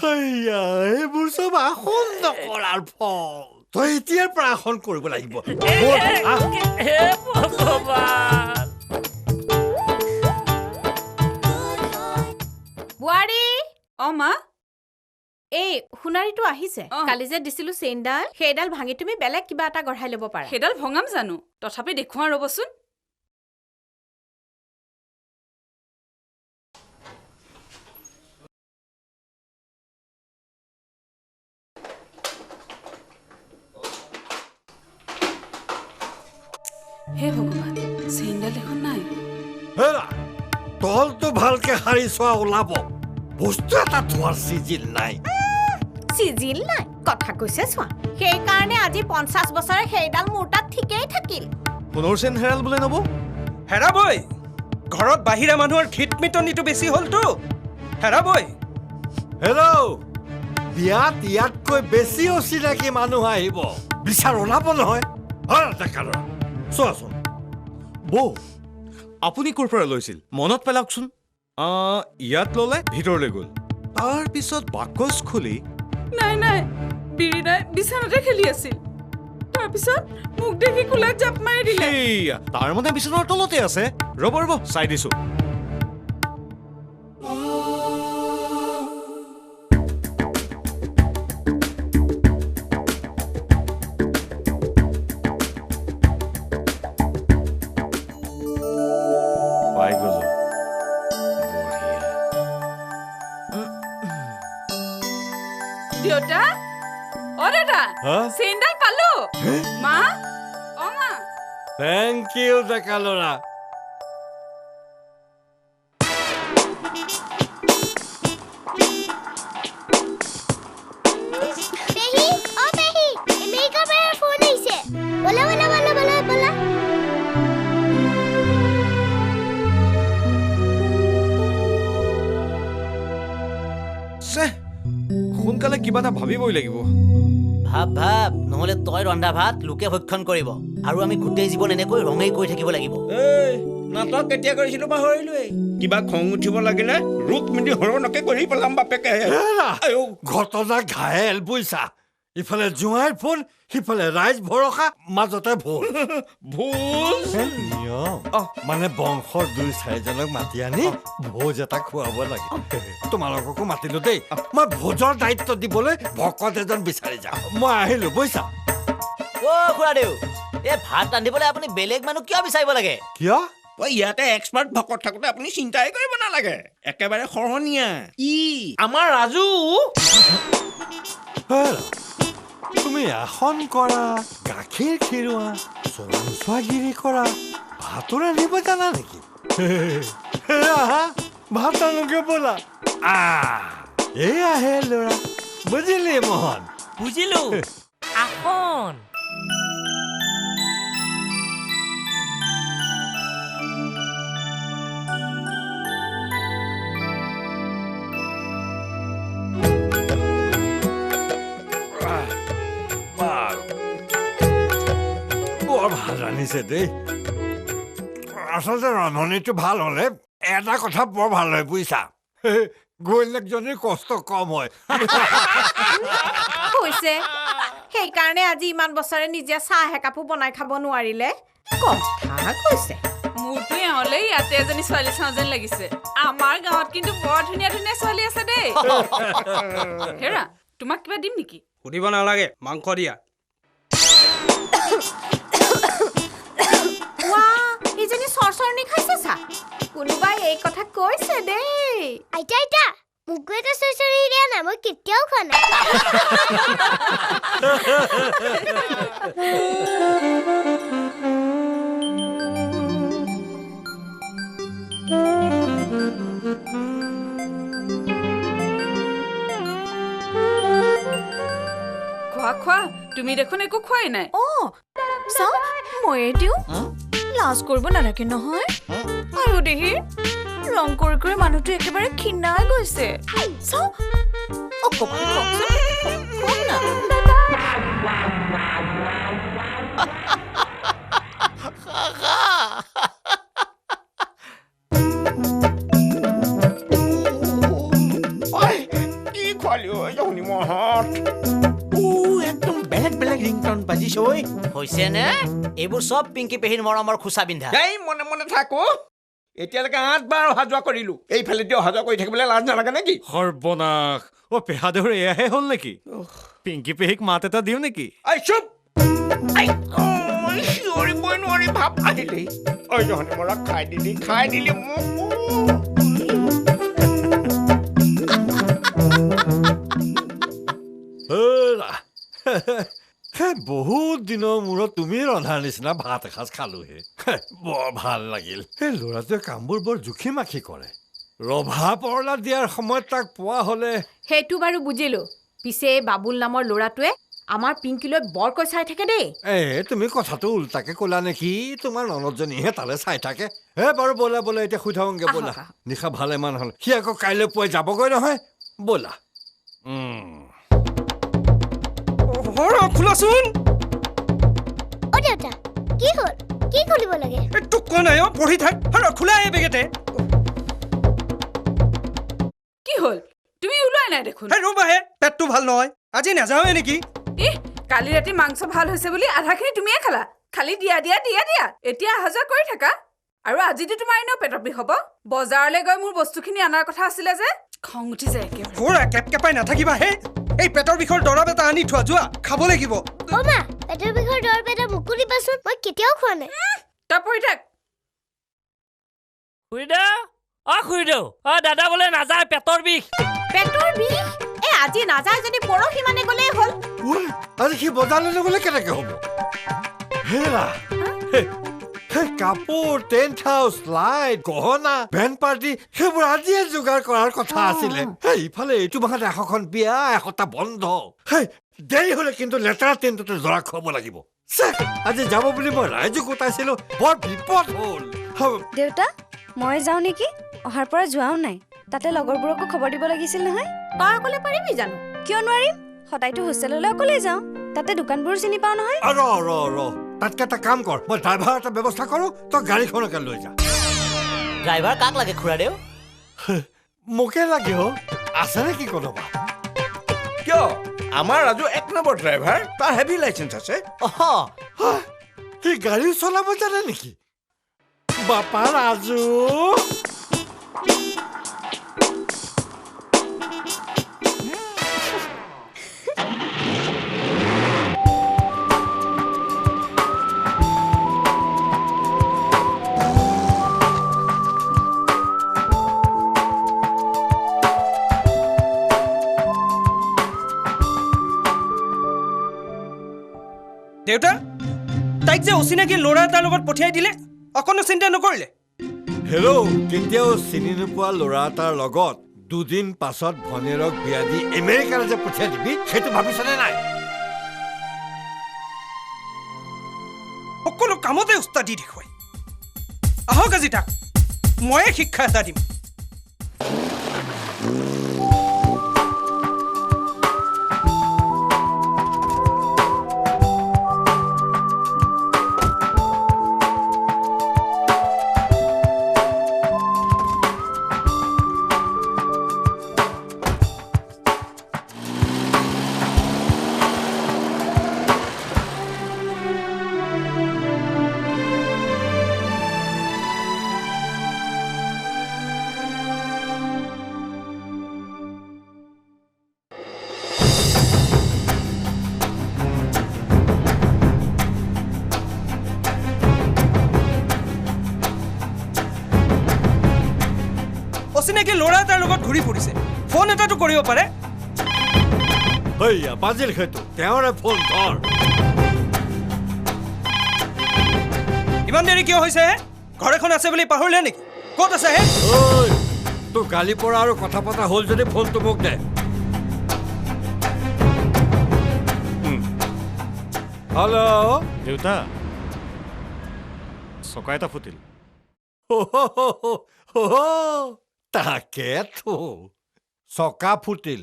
এইবোৰ চব আসন নকৰাৰ ফল তই এতিয়াৰ পৰা আসন কৰিব লাগিব হে ভগৱান বোৱাৰী অ মা এই সোণাৰীটো আহিছে কালি যে দিছিলো চেইনডাল সেইডাল ভাঙি তুমি বেলেগ কিবা এটা গঢ়াই ল'ব পাৰা সেইডাল ভঙাম জানো তথাপি দেখুৱা ৰ'বচোন হে ভগৱান চেইনডাল দেখোন নাই তলটো ভালকে সাৰি চোৱা ওলাব বস্তু এটা ধোৱাৰ চিজিল নাই চিজিল নাই কথা কৈছে চোৱা সেইকাৰণে আজি 50 বছৰে সেইডাল মোৰ তাত ঠিকেই থাকিল পুনৰ চেন হেৰাল বোলে নব হেৰাবই ঘৰত বাহিৰা মানুহৰ খিটমিটনিটো বেছি হ'লতো হেৰাবই হেল্ল' বিয়াত ইয়াতকৈ বেছি অচিনাকি মানুহ আহিব বিচাৰ ওলাব নহয় চোৱাচোন বৌ আপুনি ক'ৰ পৰা লৈছিল মনত পেলাওকচোন ইয়াত ল'লে ভিতৰলৈ গ'ল তাৰপিছত বাকচ খুলি নাই নাই বিৰি নাই বিছনাতে খেলি আছিল তাৰপিছত মোক দেখি কোলাত জাপ মাৰি দিলে তাৰ মানে বিছনাৰ তলতে আছে ৰ'ব ৰ'ব চাই দিছো পাই গ'লো দেউতা অ দেউতা চেইনডাল পালো মা অ মা থেংক ইউ ডেকা ল'ৰা পেহী অ পেহী আমেৰিকাৰ পৰা ফোন আহিছে বলা বলা বলা বলা বলা সোনকালে কিবা এটা ভাবিবই লাগিব ভাব ভাব নহ'লে তই ৰন্ধা ভাত লোকে ভক্ষণ কৰিব আৰু আমি গোটেই জীৱন এনেকৈ ৰঙেই কৰি থাকিব লাগিব নাটক কেতিয়া কৰিছিলো পাহৰিলোৱেই কিবা খং উঠিব লাগিলে ৰুক্মিণী হৰণকে কৰি পেলাম বাপেকে ঘটনা ঘায়েল বুইছা ইফালে জোঁৱাইৰ ফোন সিফালে ৰাইজ ভৰসা মাজতে ভুল মানে বংশৰ 2-4জনক মাতি আনি ভোজ এটা খুৱাব লাগে তোমালোককো মাতিলো দেই মই ভোজৰ দায়িত্ব দিবলৈ ভকত এজন বিচাৰি যাওঁ মই আহিলো বুইছা খুৰাদেউ এই ভাত ৰান্ধিবলৈ আপুনি বেলেগ মানুহ কিয় বিচাৰিব লাগে কিয় ইয়াতে এক্সপাৰ্ট ভকত থাকোতে আপুনি চিন্তাই কৰিব নালাগে একেবাৰে সহনীয়া আমাৰ ৰাজু তুমি আসন কৰা গাখীৰ খিৰোৱা চোৱাগিৰি কৰা ভাতো ৰান্ধিব জানা নেকি ভাত ৰান্ধোগে ব'লা এই আহে ল'ৰা বুজিলি মোহন বুজিলো আসন বৰ ভাল ৰান্ধিছে দেই আচলতে ৰন্ধনীটো ভাল হ'লে এটা কথা বৰ ভাল হয় বুজিছা গৈলেকজনীৰ কষ্ট কম হয় হৈছে সেইকাৰণে আজি ইমান বছৰে নিজে চাহ একাপো বনাই খাব নোৱাৰিলে কথা কৈছে মোৰতো এওঁলে ইয়াতে এজনী ছোৱালী চাওঁ যেন লাগিছে আমাৰ গাঁৱত কিন্তু বৰ ধুনীয়া ধুনীয়া ছোৱালী আছে দেই হেৰা তোমাক কিবা দিম নেকি সুধিব নালাগে মাংস দিয়া এইজনী চৰচৰণি খাইছে চা কোনোবাই এই কথা কৈছে দেই আইতা আইতা মোক এটা চৰচৰি দিয়া না মই কেতিয়াও খোৱা নাই খোৱা খোৱা তুমি দেখোন একো খোৱাই নাই চাও ময়ে দিওঁ লাজ কৰিব নালাগে নহয় আৰু দেহি ৰং কৰি কৰি মানুহটো একেবাৰে ক্ষীণাই গৈছে চাও অকমান কওকচোন কওক না বেলেগ ৰিংটন বাজিছে ঐ হৈছে নে এইবোৰ চব পিংকি পেহীৰ মৰমৰ খোচা বিন্ধা এই মনে মনে থাকো এতিয়ালৈকে 8 বাৰ অহা যোৱা কৰিলো এইফালেদি অহা যোৱা কৰি থাকিবলৈ লাজ নালাগে নেকি সৰ্বনাশ পেহাদেউৰ এয়াহে হ'ল নেকি পিংকি পেহীক মাত এটা দিওঁ নেকি আই চুপ আই চিঞৰিবই নোৱাৰি ভাব আহিলেই ঐ জহনে মৰা খাই দিলি মোক বহুত দিনৰ মূৰত তুমি ৰন্ধাৰ নিচিনা ভাত এসাঁজ খালোহে বৰ ভাল লাগিল এই ল'ৰাটোৱে কামবোৰ বৰ জুখি মাখি কৰে ৰভা পৰলা দিয়াৰ সময়ত তাক পোৱা হলে সেইটো বাৰু বুজিলো পিছে বাবুল নামৰ ল'ৰাটোৱে আমাৰ পিংকিলৈ বৰকৈ চাই থাকে দেই তুমি কথাটো উল্টাকে ক'লা নেকি তোমাৰ ননদজনীহে তালে চাই থাকে বাৰু ব'লা এতিয়া শুই থাকোঁগে ব'লা নিশা ভালেমান হ'ল সি আকৌ কাইলৈ পুৱাই যাবগৈ নহয় ব'লা খোলাচোন অ দেউতা কি হ'ল কি খুলিব লাগে তোক কোৱা নাই পঢ়ি থাক খোলা এই বেগেতে কি হ'ল তুমি ওলোৱাই নাই দেখোন ৰ'বাহে পেটটো ভাল নহয় আজি নাযাওঁৱে নেকি কালি ৰাতি মাংস ভাল হৈছে বুলি আধাখিনি তুমিয়ে খালা খালি দিয়া এতিয়া অহা যোৱা কৰি থাকা আৰু আজিতো তোমাৰ এনেও পেটৰ বিষ হ'ব বজাৰলৈ গৈ মোৰ বস্তুখিনি অনাৰ কথা আছিলে যে খং উঠিছে কেপকেপাই নাথাকিবা হে এই পেটৰ বিষৰ দৰৱ এটা আনি থোৱা যোৱা খাব লাগিব অ মা পেটৰ বিষৰ দৰৱ এটা মোকো দিবাচোন মই কেতিয়াও খোৱা নাই তই পঢ়ি থাক খুৰীদেউ দাদা বোলে নাযায় পেটৰ বিষ আজি নাযায় যদি পৰহি মানে গ'লেই হ'ল আজি সি বজাৰলৈ নগ'লে কেনেকে হ'ব হেৰা কাপোৰ টেণ্ট হাউচ লাইট গহনা বেণ্ড পাৰ্টি সেইবোৰ আজিয়ে যোগাৰ কৰাৰ কথা আছিলে ইফালে এইটো মাহত 100খন বিয়া 100টা বন্ধ দেৰি হলে কিন্তু লেতেৰা টেণ্টতে জৰা খুৱাব লাগিব আজি যাব বুলি মই ৰাইজক গোটাইছিলো বৰ বিপদ হ'ল দেউতা মই যাওঁ নেকি অহাৰ পৰা যোৱাও নাই তাতে লগৰবোৰকো খবৰ দিব লাগিছিল নহয় তই অকলে পাৰিবি জানো কিয় নোৱাৰিম সদায়তো হোষ্টেললৈ অকলে যাওঁ তাতে দোকানবোৰ চিনি পাওঁ নহয় তাতকে এটা কাম কৰ মই ড্ৰাইভাৰ এটা ব্যৱস্থা কৰো তই গাড়ীখনকে লৈ যা ড্ৰাইভাৰ কাক লাগে খুৰাদেউ মোকে লাগে আছে নেকি কোনোবা কিয় আমাৰ ৰাজু 1 নম্বৰ ড্ৰাইভাৰ তাৰ হেভি লাইচেন্স আছে সি গাড়ী চলাব জানে নেকি বাপা ৰাজু দেউতা তাইক যে অচিনাকি ল'ৰা এটাৰ লগত পঠিয়াই দিলে অকণো চিন্তা নকৰিলে কেতিয়াও চিনি নোপোৱা ল'ৰা এটাৰ লগত 2 দিন পাছত ভনীয়েৰক বিয়া দি আমেৰিকালৈ যে পঠিয়াই দিবি সেইটো ভাবিছনে নাই সকলো কামতে উস্তাদি দেখুৱাই আহক আজি তাক ময়ে শিক্ষা এটা দিম অচিনাকি ল'ৰা এটাৰ লগত ঘূৰি ফুৰিছে ফোন এটাটো কৰিব পাৰে বাজিল সেইটো তেওঁৰে ফোন ধৰ ইমান দেৰি কিয় হৈছে ঘৰ এখন আছে বুলি পাহৰিলে নেকি ক'ত আছে তোৰ গালি পৰা আৰু কথা পতা হ'ল যদি ফোনটো মোক দে হেল্ল' দেউতা চকা এটা ফুটিল তাকেতো চকা ফুটিল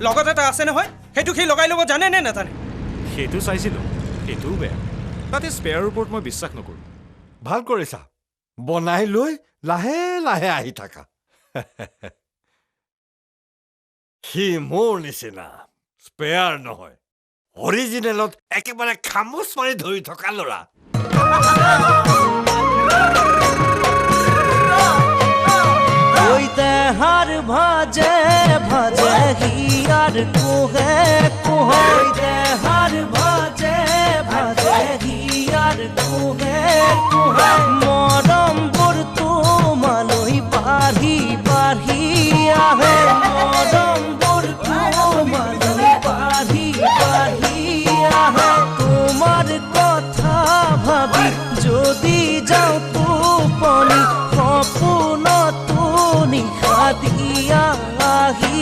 লগত এটা আছে নহয় সেইটো সি লগাই ল'ব জানে নে নাজানে সেইটো চাইছিলোঁ সেইটোও বেয়া তাতে স্পেয়াৰৰ ওপৰত মই বিশ্বাস নকৰোঁ ভাল কৰিছা বনাই লৈ লাহে লাহে আহি থাকা সি মোৰ নিচিনা স্পেয়াৰ নহয় অৰিজিনেলত একেবাৰে খামোচ মাৰি ধৰি থকা ল'ৰা হাৰ ভাজে ভাজে হিয়াৰ কুহে কুহে হাৰ ভাজে ভাজে হিয়াৰ কুহে কুহে মৰম বোৰ তোমালৈ বাঢ়ি বাঢ়ি আহে মৰম বোৰ তোমালৈ বাঢ়ি বাঢ়ি আহে তোমাৰ কথা ভাবি যদি যাওঁ টোপনি সপোনতো নিশা দিয়া আহি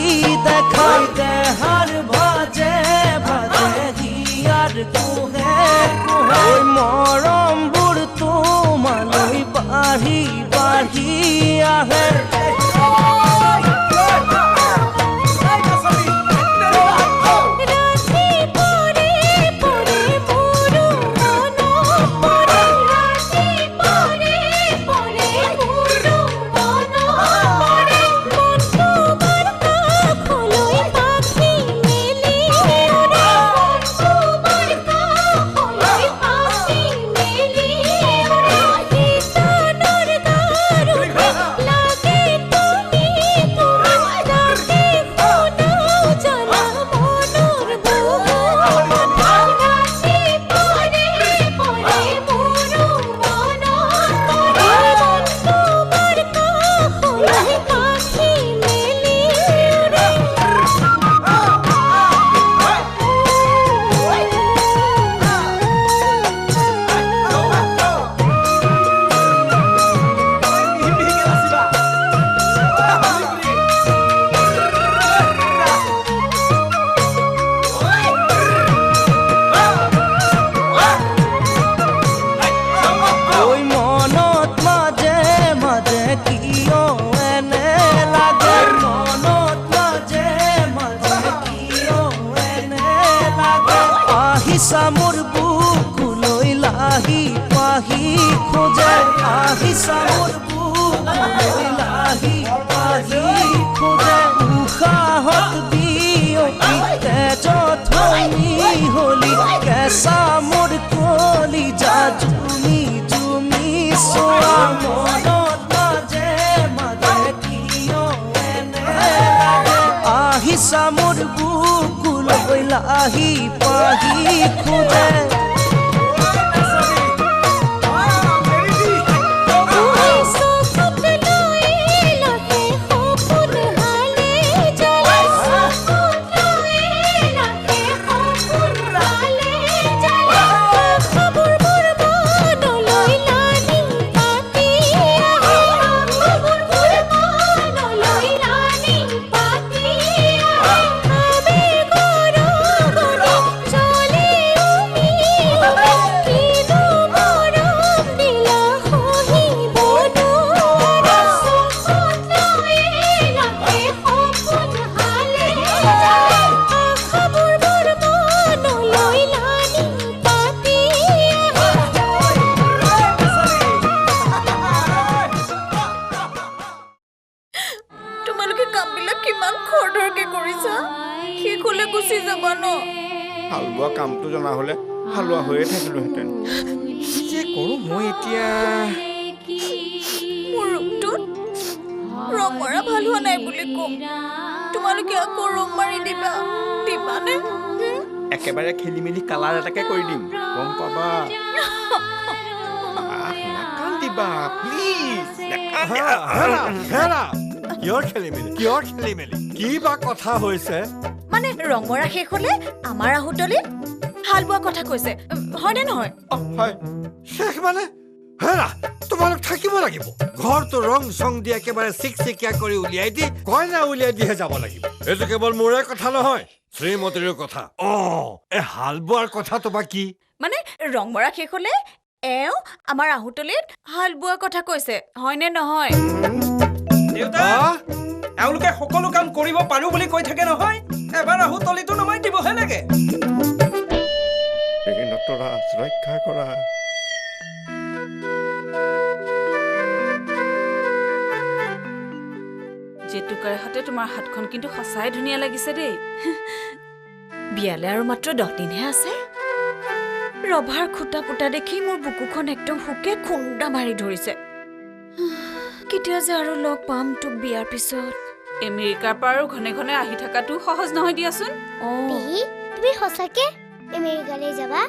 দেখাই দেহাৰ ভাজে ভাজে হিয়াৰ কুহে কুহে মৰমবোৰ তোমালৈ বাঢ়ি বাঢ়ি আহে মোৰ বুকুলৈ লাহি পাহি খোজে আহিছা মোৰ বুকুলৈ লাহি পাহি খোজে উশাহত বিয়পি তেজত ধনী হলি কেঁচা মোৰ কলিজা জুমি জুমি চোৱা মনত মাজে মাজে কিয় এনে লাগে আহিছা মোৰ বুকুলৈ লাহি পাহি খোজে হালোৱা কামটো জনা হ'লে হালোৱা হৈয়ে থাকিলোহেঁতেন কি যে কৰোঁ মই এতিয়া মোৰ ৰুমটোত ৰং মৰা ভাল হোৱা নাই বুলি কম তোমালোকে আকৌ ৰং মাৰি দিবানে একেবাৰে খেলি মেলি কালাৰ এটাকে কৰি দিম গম পাবা নাকান্দিবা প্লিজ কিয় খেলি মেলি কি বা কথা হৈছে মানে ৰং মৰা শেষ হলে আমাৰ আহুতলিত হাল বোৱা কথা কৈছে হয়নে নহয় শেষ মানে হেৰা তোমালোক থাকিব লাগিব ঘৰটো ৰং চং দি একেবাৰে চিকচিকীয়া কৰি উলিয়াই দি কইনা উলিয়াই দিহে যাব লাগিব এইটো কেৱল মোৰে কথা নহয় শ্ৰীমতীৰ কথা এই হাল বোৱাৰ কথাটো বা কি মানে ৰং মৰা শেষ হলে এওঁ আমাৰ আহুতলিত হাল বোৱা কথা কৈছে হয়নে নহয় এওঁলোকে সকলো কাম কৰিব পাৰো বুলি কৈ থাকে নহয় এবাৰ আহুতলিটো নমাই দিবহে লাগে ৰক্ষা কৰা জেতুকাৰ হাতে তোমাৰ হাতখন কিন্তু সঁচাই ধুনীয়া লাগিছে দেই বিয়ালে আৰু মাত্ৰ 10 দিনহে আছে। ৰভাৰ খুটা পুটা দেখি মোৰ বুকুখন একদম শুকে খুন্দা মাৰি ধৰিছে। কেতিয়া যে আৰু লগ পাম তোক বিয়াৰ পিছত। আমেৰিকাৰ পৰা আৰু ঘনে ঘনে আহি থকাটো সহজ নহয় দিয়াচোন। পেহী তুমি সঁচাকে আমেৰিকালৈ যাবা?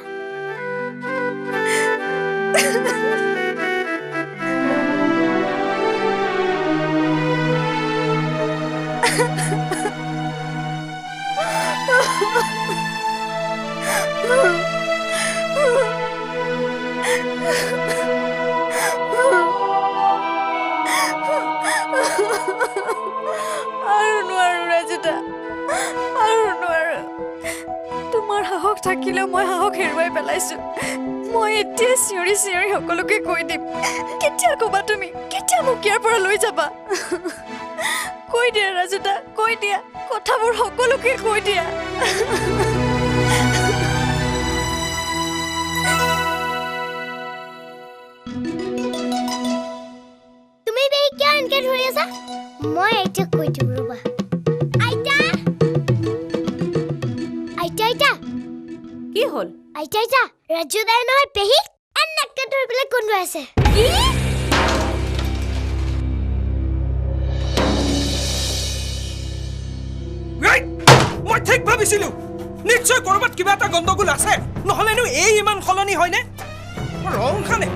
আৰু নোৱাৰো ৰাজুদা, আৰু নোৱাৰো। তোমাৰ সাহস থাকিলেও মই সাহস হেৰুৱাই পেলাইছো। মই এতিয়া চিঞৰি চিঞৰি সকলোকে কৈ দিম। কেতিয়া ক'বা তুমি? কেতিয়া মোক ইয়াৰ পৰা লৈ যাবা? কৈ দিয়া ৰাজুদা, কৈ দিয়া, কথাবোৰ সকলোকে কৈ দিয়া। তুমি বেই কিয় এনেকে ধৰি আছা? মই আইতাক কৈ দিম ৰবা। আইতা আইতা আইতা কি হ'ল? আইতা আইতা ৰাজু দাই নহয় পেহীক এনেকে ধৰি পেলাই কোনোৱা আছে। কি? মই ঠিক ভাবিছিলো নিশ্চয় কৰবাত কিবা এটা গণ্ডগোল আছে, নহলেনো এই ইমান সলনি হয়নে? ৰংখানে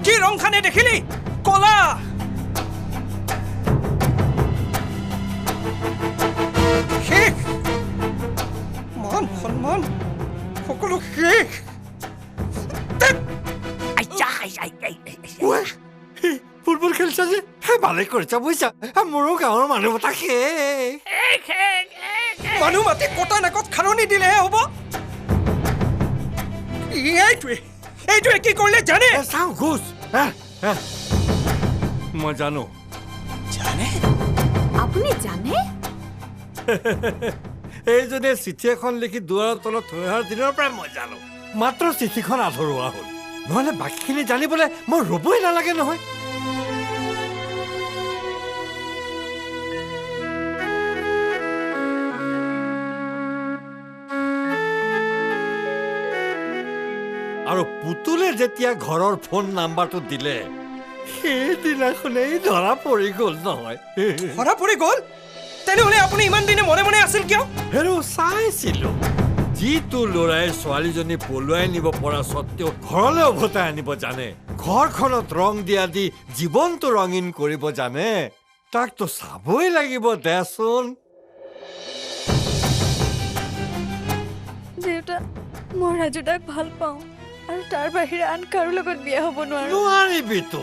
কি ৰংখানে দেখিলি? কলা শেষ, মান সন্মান সকলো শেষ। ফুটবল খেলছা যে ভালে কৰিছা বুজিছা। মোৰো গাঁৱৰ মানুহ মতা শেষ। মানুহ মাতি কটা নাকত খাৰণি দিলেহে হ'ব। এইটোৱে কি কৰিলে জানে? চাওঁ ঘোষ, মই জানো। জানে? আপুনি জানে? এইজনে চিঠি এখন লিখি দুৱাৰৰ তলত থৈ অহাৰ দিনৰ পৰাই মই জানো। মাত্ৰ চিঠিখন আধৰুৱা হ'ল, নহ'লে বাকীখিনি জানিবলৈ মই ৰ'বই নালাগে নহয়। আৰু পুতুলে যেতিয়া ঘৰৰ ফোন নাম্বাৰটো দিলে সেইদিনাখনেই ধৰা পৰি গ'ল নহয়। ধৰা পৰি গ'ল? তেনেহ'লে আপুনি ইমান দিনে মনে মনে আছিল কিয়? হেৰো চাইছিলো যিটো ল'ৰাই ছোৱালীজনী পলুৱাই নিব পৰা স্বত্তেও ঘৰলৈ উভতাই আনিব জানে, ঘৰখনত ৰং দিয়া দি জীৱনটো ৰঙীন কৰিব জানে, তাকতো চাবই লাগিব দেচোন। দেউতা, মই ৰাজুদাক ভাল পাওঁ আৰু তাৰ বাহিৰে আন কাৰো লগত বিয়া হ'ব নোৱাৰো। নোৱাৰিবিতো।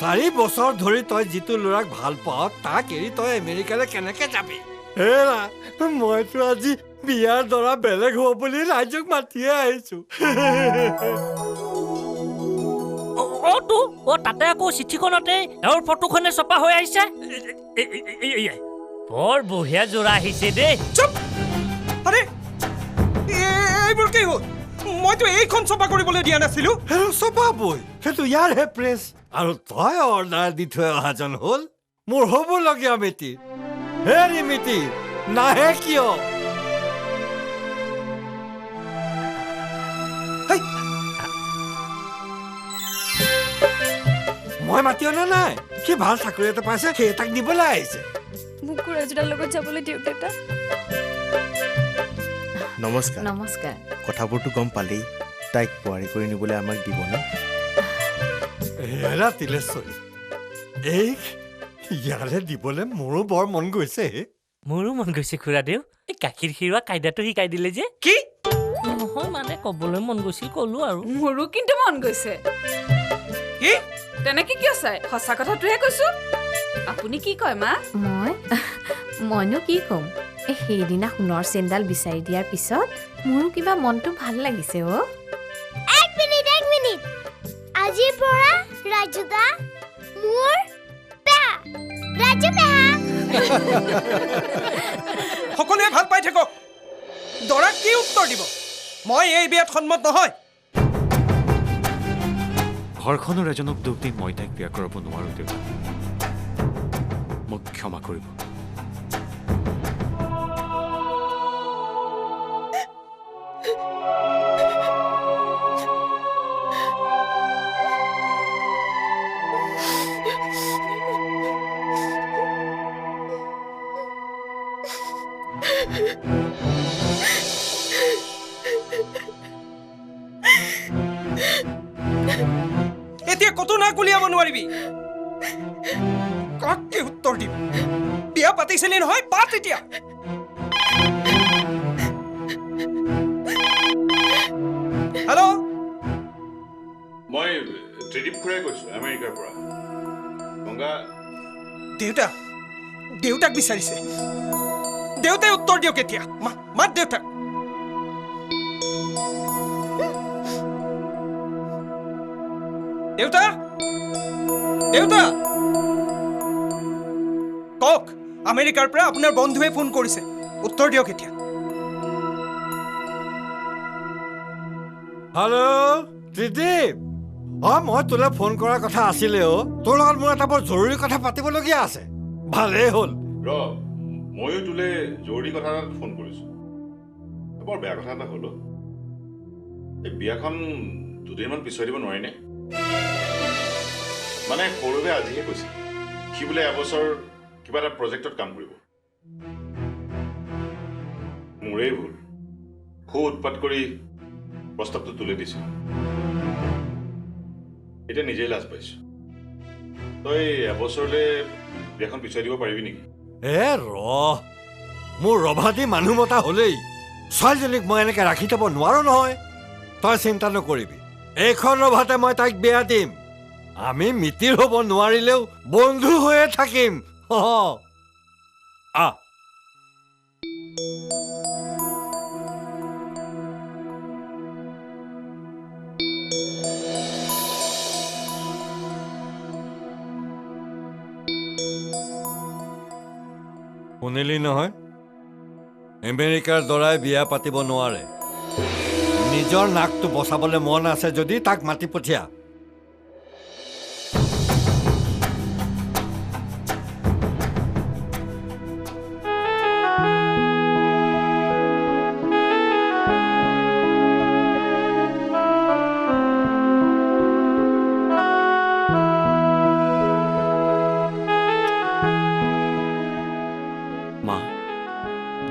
4 বছৰ ধৰি তই যিটো ল'ৰাক ভাল পাৱ তাক এৰি তই আমেৰিকালৈ কেনেকে যাবি? হেৰা, মইতো আজি বিয়াৰ দৰা বেলেগ হ'ব বুলি ৰাইজক মাতিয়ে আহিছো। তাতে আকৌ চিঠিখনতে এওঁৰ ফটোখনে ছপা হৈ আহিছে। বৰ বঢ়িয়া যোৰা আহিছে দেই। চুপ! আৰে এইবোৰ কি হ'ল? মইতো এইখন ছপা কৰিবলৈ দিয়া নাছিলো। ছপাবই, সেইটো ইয়াৰহে প্ৰেছ। আৰু তই অৰ্ডাৰ দি থৈ অহাজন হ'ল মোৰ হ'বলগীয়া মিতি। হেৰি মিতি নাহে কিয়? মই মাতি অনা নাই, সি ভাল চাকৰি এটা পাইছে, সেই তাক দিবলৈ আহিছে। মোকো ৰাজুদাৰ লগত যাবলৈ দিয়ক দেউতা। নমস্কাৰ। নমস্কাৰ। কথাবোৰতো গম পালেই, তাইক পোৱাৰি কৰি নিবলৈ আমাক দিবনে? হেৰা তিলেশ্বৰী, এই ইয়াৰে দিবলৈ মোৰো বৰ মন গৈছে। মোৰো মন গৈছে খুৰাদেউ। এই গাখীৰ খিৰোৱা কাইদাটো শিকাই দিলে যে। কি? নহয় মানে ক'বলৈ মন গৈছিল ক'লো আৰু। মোৰো কিন্তু মন গৈছে। কি? তেনেকে কিয় চাই? সঁচা কথাটোহে কৈছো। আপুনি কি কয় মা? মইনো কি ক'ম? সেইদিনা সোণৰ চেইনডাল বিচাৰি দিয়াৰ পিছত মোৰো কিবা মনটো ভাল লাগিছে। এক মিনিট আজিৰ পৰা ৰাজুদা মোৰ পেহা। ৰাজু পেহা। সকলোৱে ভাল পাই থাকক। দৰাক কি উত্তৰ দিব? মই এই বিয়াত সন্মত নহয়। ঘৰখনৰ এজনক দুখ দি মই তাইক বিয়া কৰাব নোৱাৰো দেউতা। মোক ক্ষমা কৰিব। এতিয়া কতো নাক উলিয়াব নোৱাৰিবি কাক কি উত্তৰ দিম বিয়া পাতিছিলি নহয় পাত এতিয়া হেল্ল' মই ত্ৰিদীপ খুৰাই কৈছো আমেৰিকাৰ পৰা গংগা দেউতাক বিচাৰিছে দেউতাই উত্তৰ দিয়ক এতিয়া মাত দেউতাক দেউতা দেউতা কওক আমেৰিকাৰ পৰা আপোনাৰ বন্ধুৱে ফোন কৰিছে উত্তৰ দিয়ক এতিয়া হেল্ল' ত্ৰিদীপ মই তোলে ফোন কৰাৰ কথা আছিলে তোৰ লগত মোৰ এটা বৰ জৰুৰী কথা পাতিবলগীয়া আছে ভালেই হ'ল ময়ো তোলে জৰুৰী কথা এটাত ফোন কৰিছো বৰ বেয়া কথা এটা হ'ল এই বিয়াখন দুদিনমান পিছুৱাই দিব নোৱাৰিনে মানে সৰুৱে আজিহে কৈছে সি বোলে এবছৰ কিবা এটা প্ৰজেক্টত কাম কৰিব মোৰেই ভুল খুব উৎপাত কৰি প্ৰস্তাৱটো তুলি দিছো এতিয়া নিজেই লাজ পাইছো তই এবছৰলৈ বিয়াখন পিছুৱাই দিব পাৰিবি নেকি মোৰ ৰভাদি মানুহ মতা হলেই ছোৱালীজনীক মই এনেকে ৰাখি থব নোৱাৰো নহয় তই চিন্তা নকৰিবি এইখন ৰভাতে মই তাইক বিয়া দিম আমি মিতিৰ হ'ব নোৱাৰিলেও বন্ধু হৈয়ে থাকিম শুনিলি নহয় আমেৰিকাৰ দৰাই বিয়া পাতিব নোৱাৰে নিজৰ নাকটো বচাবলৈ মন আছে যদি তাক মাতি পঠিয়া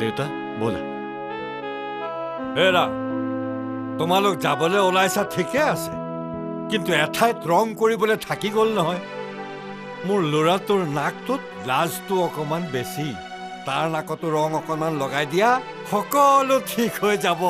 দেউতা ব'লা হেৰা তোমালোক যাবলৈ ওলাইছা ঠিকে আছে কিন্তু এঠাইত ৰং কৰিবলৈ থাকি গ'ল নহয় মোৰ ল'ৰাটোৰ নাকটোত লাজটো অকণমান বেছি তাৰ নাকতো ৰং অকণমান লগাই দিয়া সকলো ঠিক হৈ যাব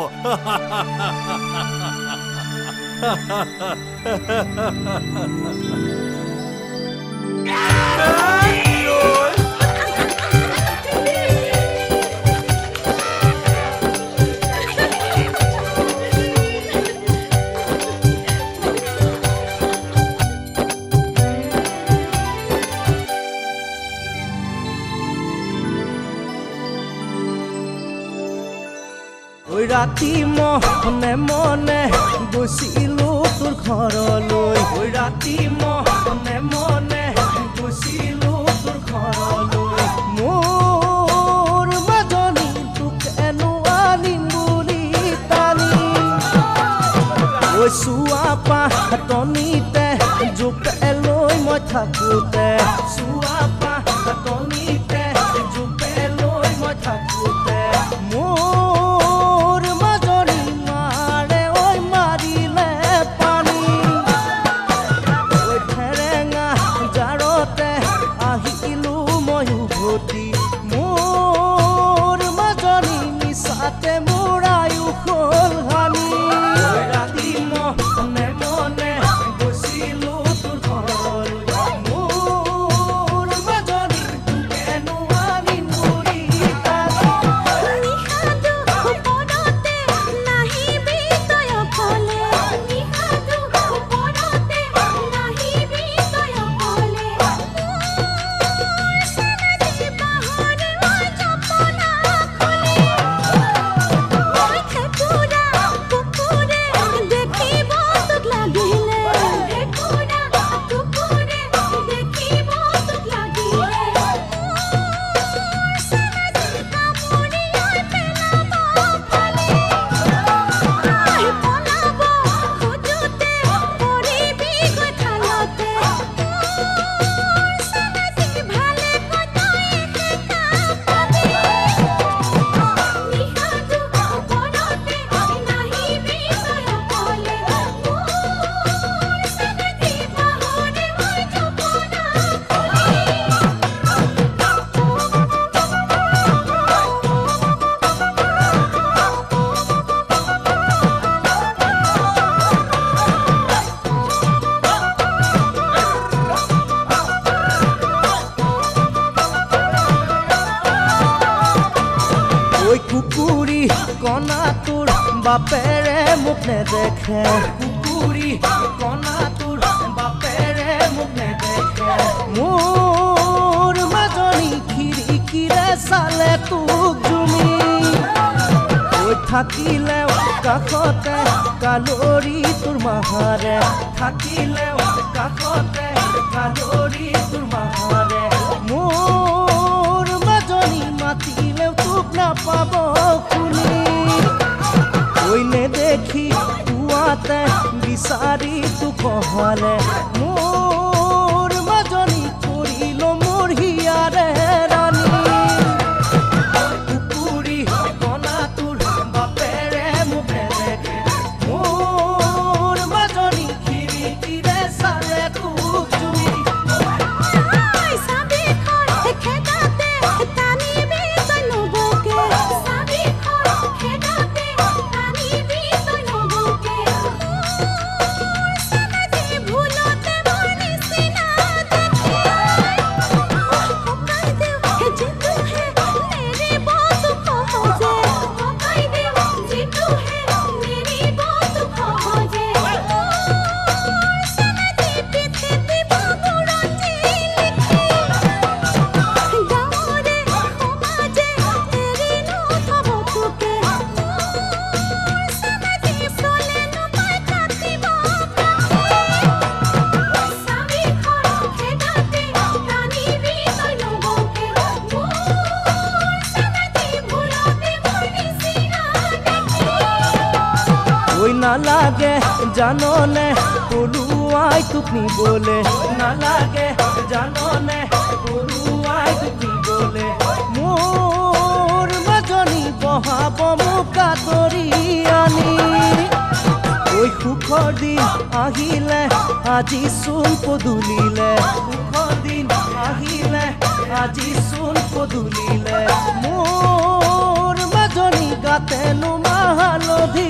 ৰাতি মনে মনে গৈছিলো তোৰ ঘৰলৈ ৰাতি মনে মনে গৈছিলো তোৰ ঘৰলৈ মোৰ মাজনী তোক এনো আনিম বুলি টানি চুৱা পাতনিতে জোকে লৈ মই থাকোতে চুৱা পাতনিতে জোকে লৈ মই থাকোতে বাপেৰে মোক নেদেখে কুকুৰী কণা তোৰ বাপেৰে মোক নেদেখে মোৰ মাজনী খিৰিকীৰে চালে তোক জুমি কৈ থাকিলেও কাষতে কালৰি তোৰ মাহাৰে থাকিলেও কাষতে কালৰি তোৰ মাহাৰে মোৰ মাজনী মাতিলেও তোক নাপাব শুনি কৈ নেদেখি পুৱাতে বিচাৰি তোক অহালে মোৰ মাজনী কৰিল মোৰ হিয়াৰে ৰাণী কুকুৰী কণা তোৰ বাপেৰে মোক নেদেখে মোৰ মাজনী খিৰিকীৰে চালে তোক জুমি নালাগে জাননে পলুৱাই তোক নিবলে নালাগে জাননে পলুৱাই তোক নিবলে মোৰ মাজনী বহাব মোক আদৰি আনি ঐ সুখৰ দিন আহিলে আজি চোন পদূলিলে সুখৰ দিন আহিলে আজি চোন পদূলিলে মোৰ মাজনী গাতেনো মাহালধি